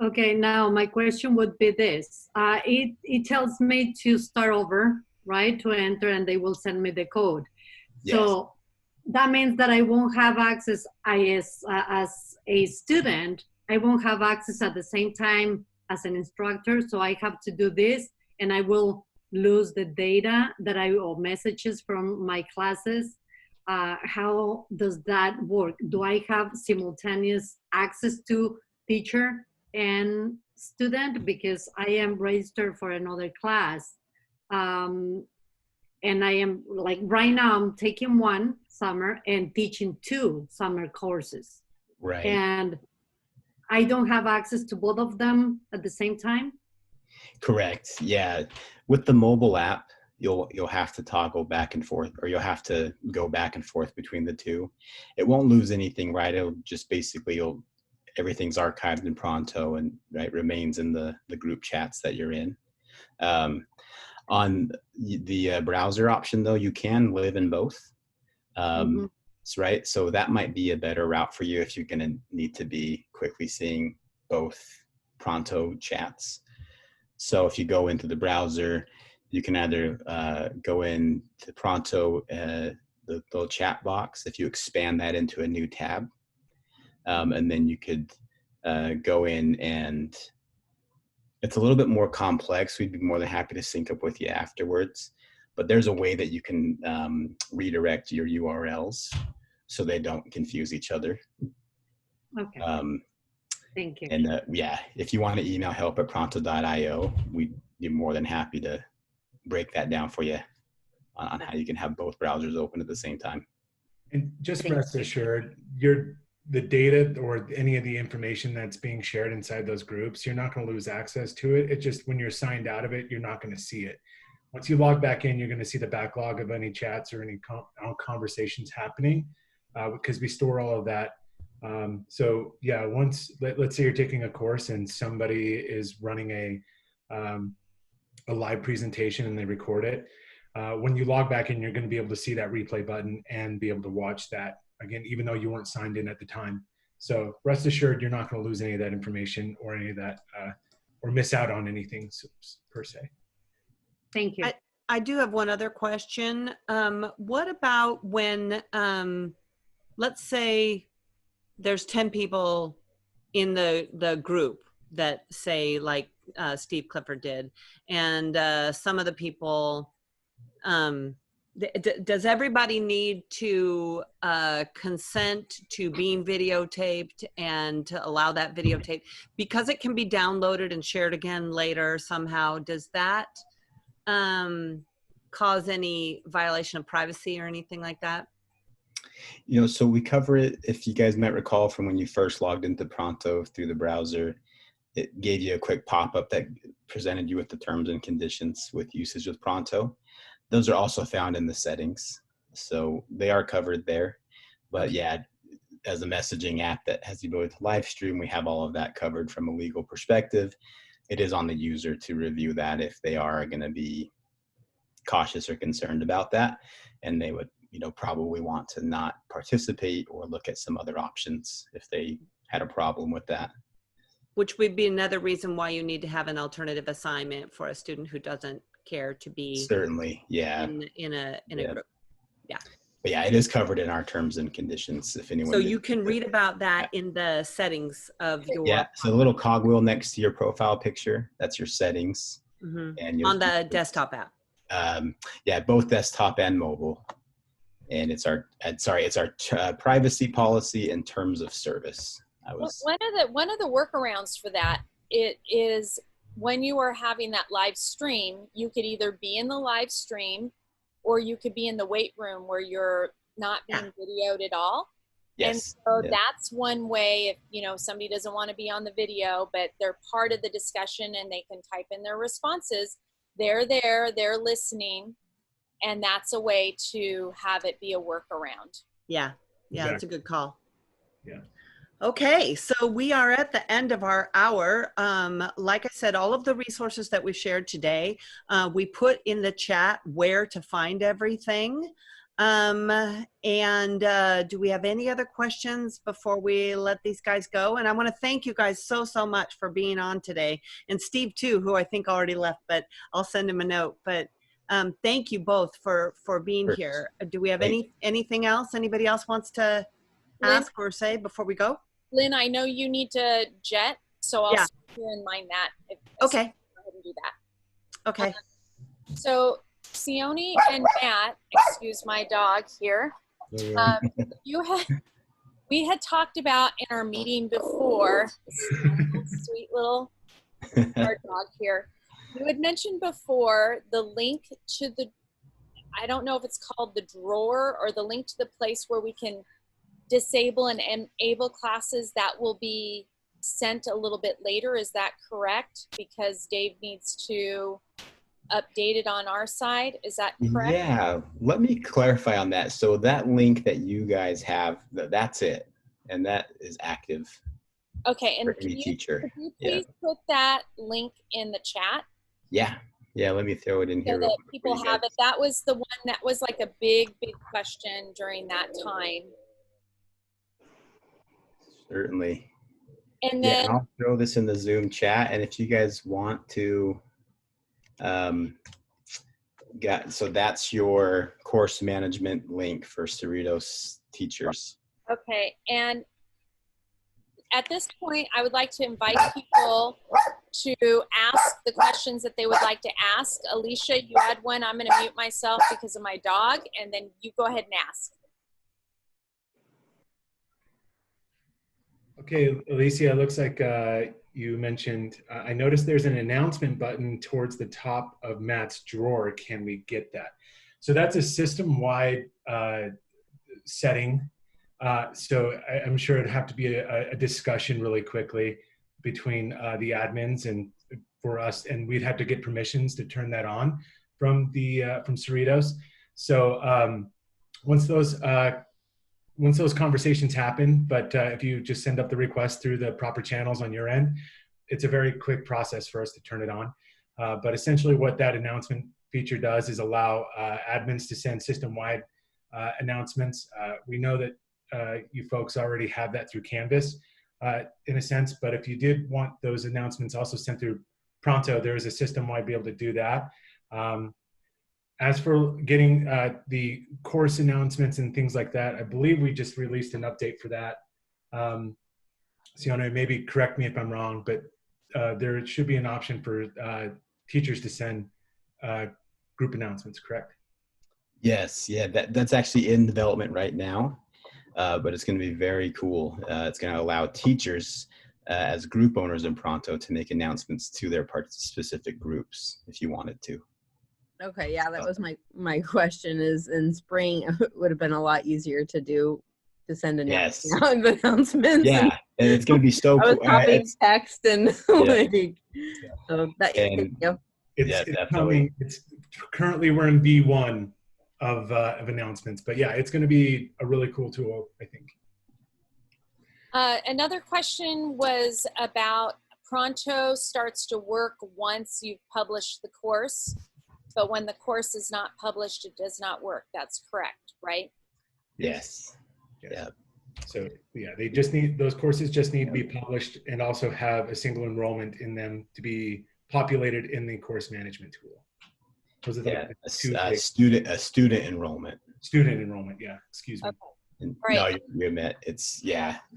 Okay, now my question would be this. It tells me to start over, right? To enter, and they will send me the code. Yes. So that means that I won't have access as a student. I won't have access at the same time as an instructor. So I have to do this, and I will lose the data or messages from my classes. How does that work? Do I have simultaneous access to teacher and student, because I am registered for another class? And I am, like, right now I'm taking 1 summer and teaching 2 summer courses. Right. And I don't have access to both of them at the same time? Correct. Yeah. With the mobile app, you'll have to toggle back and forth, or you'll have to go back and forth between the 2. It won't lose anything, right? It'll just basically, everything's archived in Pronto and remains in the group chats that you're in. On the browser option, though, you can live in both. Right. So that might be a better route for you if you're going to need to be quickly seeing both Pronto chats. So if you go into the browser, you can either go in to Pronto, the little chat box, if you expand that into a new tab, and then you could go in, and it's a little bit more complex. We'd be more than happy to sync up with you afterwards. But there's a way that you can redirect your URLs so they don't confuse each other. Okay. Thank you. And yeah, if you want to email help@pronto.io, we'd be more than happy to break that down for you on how you can have both browsers open at the same time. And just rest assured, the data or any of the information that's being shared inside those groups, you're not going to lose access to it. It's just when you're signed out of it, you're not going to see it. Once you log back in, you're going to see the backlog of any chats or any conversations happening, because we store all of that. So yeah, let's say you're taking a course and somebody is running a live presentation and they record it. When you log back in, you're going to be able to see that replay button and be able to watch that again, even though you weren't signed in at the time. So rest assured, you're not going to lose any of that information or any of that, or miss out on anything per se. Thank you. I do have one other question. What about when, let's say there's 10 people in the group that say, like, Steve Clifford did. And some of the people, does everybody need to consent to being videotaped and to allow that videotape? Because it can be downloaded and shared again later somehow, does that cause any violation of privacy or anything like that? You know, so we cover it, if you guys might recall from when you first logged into Pronto through the browser, it gave you a quick pop-up that presented you with the terms and conditions with usage with Pronto. Those are also found in the settings. So they are covered there. But yeah, as a messaging app that has the ability to live stream, we have all of that covered from a legal perspective. It is on the user to review that if they are going to be cautious or concerned about that. And they would, you know, probably want to not participate or look at some other options if they had a problem with that. Which would be another reason why you need to have an alternative assignment for a student who doesn't care to be certainly, yeah, in a group. Yeah. But yeah, it is covered in our terms and conditions if anyone. So you can read about that in the settings of your. Yeah, so the little cogwheel next to your profile picture, that's your settings. And on the desktop app. Yeah, both desktop and mobile. And it's our privacy policy and terms of service. One of the workarounds for that, it is when you are having that live stream, you could either be in the live stream or you could be in the weight room where you're not being videoed at all. Yes. And so that's one way, if you know somebody doesn't want to be on the video, but they're part of the discussion and they can type in their responses, they're there, they're listening, and that's a way to have it be a workaround. Yeah, yeah, that's a good call. Yeah. Okay, so we are at the end of our hour. Like I said, all of the resources that we've shared today, we put in the chat where to find everything. Do we have any other questions before we let these guys go? And I want to thank you guys so much for being on today. And Steve too, who I think already left, but I'll send him a note. But thank you both for being here. Do we have anything else anybody else wants to ask or say before we go? Lynn, I know you need to jet, so I'll keep you in mind that. Okay. Go ahead and do that. Okay. So Sione and Matt, excuse my dog here. We had talked about in our meeting before, sweet little our dog here. You had mentioned before the link to the, I don't know if it's called the drawer or the link to the place where we can disable and enable classes that will be sent a little bit later. Is that correct? Because Dave needs to update it on our side. Is that correct? Yeah, let me clarify on that. So that link that you guys have, that's it. And that is active. Okay, and for any teacher. Could you please put that link in the chat? Yeah, let me throw it in here. So that people have it. That was the one that was like a big question during that time. Certainly. And then I'll throw this in the Zoom chat. And if you guys want to, so that's your course management link for Cerritos teachers. Okay, and at this point, I would like to invite people to ask the questions that they would like to ask. Alicia, you had one. I'm going to mute myself because of my dog, and then you go ahead and ask. Okay, Alicia, it looks like you mentioned, I noticed there's an announcement button towards the top of Matt's drawer. Can we get that? So that's a system-wide setting. So I'm sure it'd have to be a discussion really quickly between the admins and for us, and we'd have to get permissions to turn that on from Cerritos. So once those conversations happen, but if you just send up the request through the proper channels on your end, it's a very quick process for us to turn it on. But essentially what that announcement feature does is allow admins to send system-wide announcements. We know that you folks already have that through Canvas in a sense, but if you did want those announcements also sent through Pronto, there is a system-wide be able to do that. As for getting the course announcements and things like that, I believe we just released an update for that. Sione, maybe correct me if I'm wrong, but there should be an option for teachers to send group announcements, correct? Yes, yeah, that's actually in development right now, but it's going to be very cool. It's going to allow teachers as group owners in Pronto to make announcements to their specific groups if you wanted to. Okay, yeah, that was my question. Is in spring it would have been a lot easier to send announcements. Yeah, and it's going to be so I was cool. copying text and like, and, thank you. It's coming. It's currently we're in V1 of announcements, but yeah, it's going to be a really cool tool, I think. Another question was about Pronto starts to work once you've published the course, but when the course is not published, it does not work. That's correct, right? Yes. Yeah. So yeah, they just need, those courses just need to be published and also have a single enrollment in them to be populated in the course management tool. Those are the student enrollment. Student enrollment, yeah. Excuse me. Okay. No, you admit it's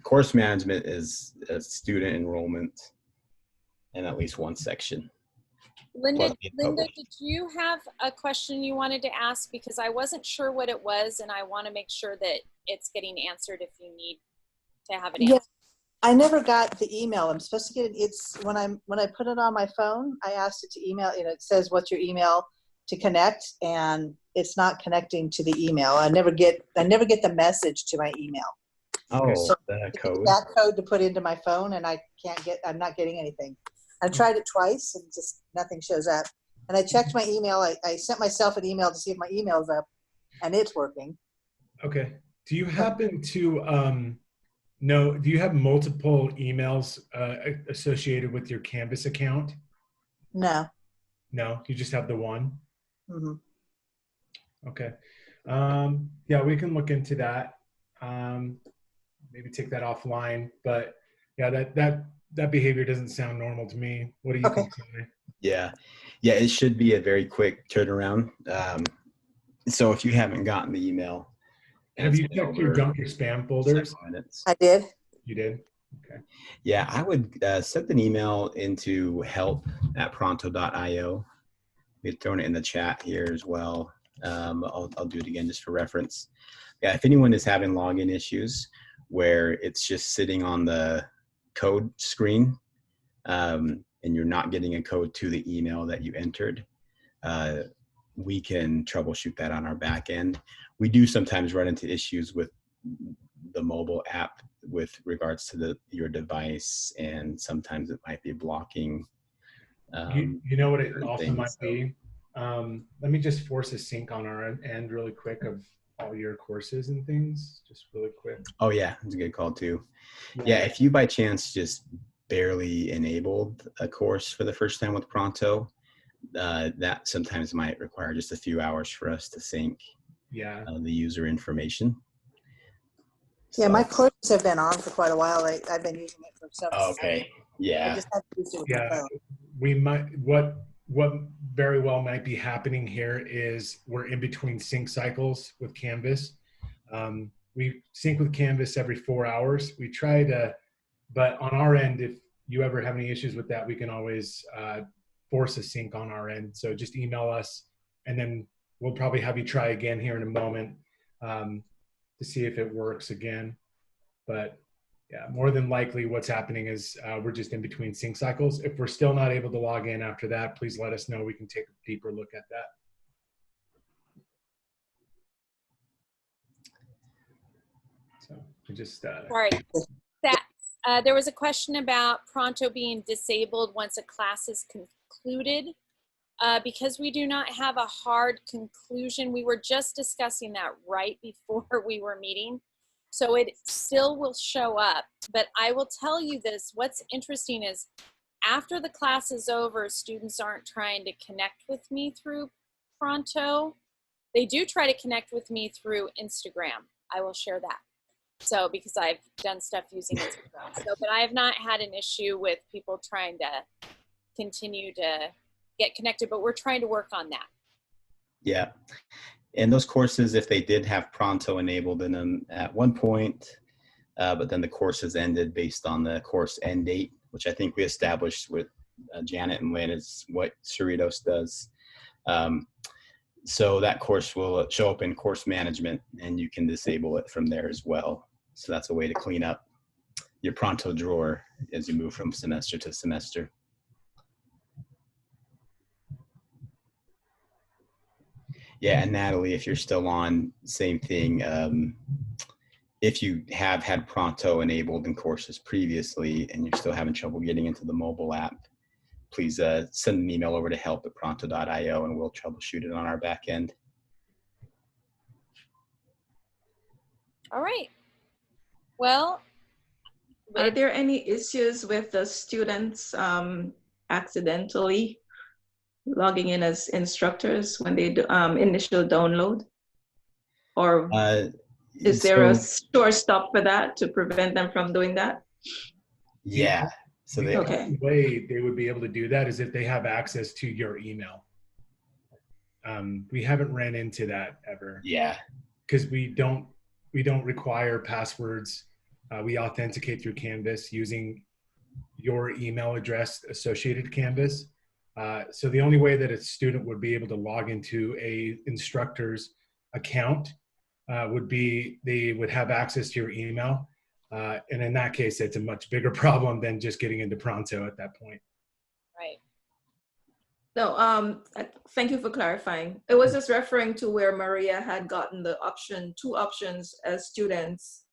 course management is a student enrollment in at least one section. Linda, did you have a question you wanted to ask? Because I wasn't sure what it was, and I want to make sure that it's getting answered if you need to have it answered. I never got the email. I'm supposed to get it. It's when I put it on my phone, I asked it to email. It says, "What's your email to connect?" and it's not connecting to the email. I never get the message to my email. Oh, so that code. That code to put into my phone, and I'm not getting anything. I tried it twice and just nothing shows up. And I checked my email. I sent myself an email to see if my email's up, and it's working. Okay. Do you happen to do you have multiple emails associated with your Canvas account? No. No, you just have the one? Mm-hmm. Okay. Yeah, we can look into that. Maybe take that offline. But yeah, that behavior doesn't sound normal to me. What do you think, Tony? Yeah, it should be a very quick turnaround. So if you haven't gotten the email, have you checked your junk or spam folders? I did. You did? Okay. Yeah, I would send an email into help@pronto.io. We're throwing it in the chat here as well. I'll do it again just for reference. Yeah, if anyone is having login issues where it's just sitting on the code screen and you're not getting a code to the email that you entered, we can troubleshoot that on our back end. We do sometimes run into issues with the mobile app with regards to your device, and sometimes it might be blocking. You know what it also might be? Let me just force a sync on our end really quick of all your courses and things, just really quick. Oh yeah, that's a good call too. Yeah, if you by chance just barely enabled a course for the first time with Pronto, that sometimes might require just a few hours for us to sync the user information. Yeah, so my courses have been on for quite a while. I've been using it for several Okay. Yeah. I just have to use it with my phone. We might, what very well might be happening here is we're in between sync cycles with Canvas. We sync with Canvas every 4 hours. We try to, but on our end, if you ever have any issues with that, we can always force a sync on our end. So just email us, and then we'll probably have you try again here in a moment to see if it works again. But yeah, more than likely what's happening is we're just in between sync cycles. If we're still not able to log in after that, please let us know. We can take a deeper look at that. So we just Sorry. There was a question about Pronto being disabled once a class is concluded. Because we do not have a hard conclusion, we were just discussing that right before we were meeting. So it still will show up, but I will tell you this, what's interesting is after the class is over, students aren't trying to connect with me through Pronto. They do try to connect with me through Instagram. I will share that. So, because I've done stuff using Instagram. So, but I have not had an issue with people trying to continue to get connected, but we're trying to work on that. Yeah. And those courses, if they did have Pronto enabled in them at one point, but then the courses ended based on the course end date which I think we established with Janet and Lynn is what Cerritos does. So that course will show up in course management, and you can disable it from there as well. So that's a way to clean up your Pronto drawer as you move from semester to semester. Yeah, and Natalie, if you're still on, same thing. If you have had Pronto enabled in courses previously and you're still having trouble getting into the mobile app, please send an email over to help@pronto.io and we'll troubleshoot it on our back end. All right. Well, are there any issues with the students accidentally logging in as instructors when they do initial download? Or is there a sure stop for that to prevent them from doing that? Yeah. So the only way they would be able to do that is if they have access to your email. We haven't ran into that ever. Yeah. Because we don't require passwords. We authenticate through Canvas using your email address associated to Canvas. So the only way that a student would be able to log into a instructor's account would be they would have access to your email. And in that case, it's a much bigger problem than just getting into Pronto at that point. Right. No, thank you for clarifying. It was just referring to where Maria had gotten the two options as students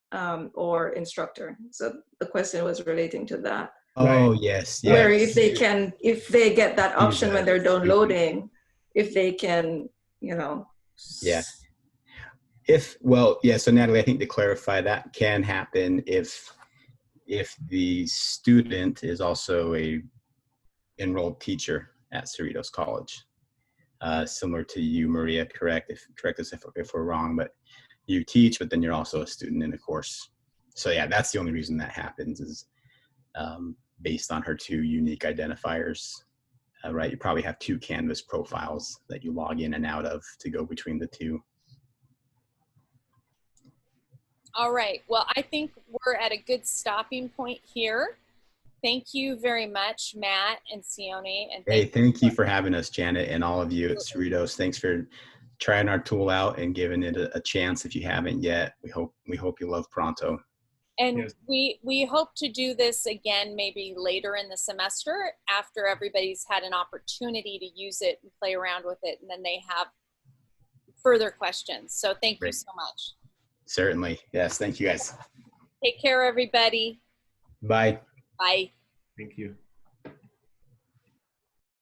or instructor. So the question was relating to that. Oh, yes. Where if they get that option when they're downloading, if they can, Yeah. So Natalie, I think to clarify, that can happen if the student is also a enrolled teacher at Cerritos College. Similar to you, Maria, correct us if we're wrong, but you teach, but then you're also a student in a course. So yeah, that's the only reason that happens is based on her two unique identifiers, right? You probably have two Canvas profiles that you log in and out of to go between the two. All right. Well, I think we're at a good stopping point here. Thank you very much, Matt and Sione. And thank you for having us, Janet, and all of you at Cerritos. Thanks for trying our tool out and giving it a chance if you haven't yet. We hope you love Pronto. And yes, we hope to do this again maybe later in the semester after everybody's had an opportunity to use it and play around with it, and then they have further questions. So thank you so much. Certainly. Yes. Thank you, guys. Take care, everybody. Bye. Bye. Thank you.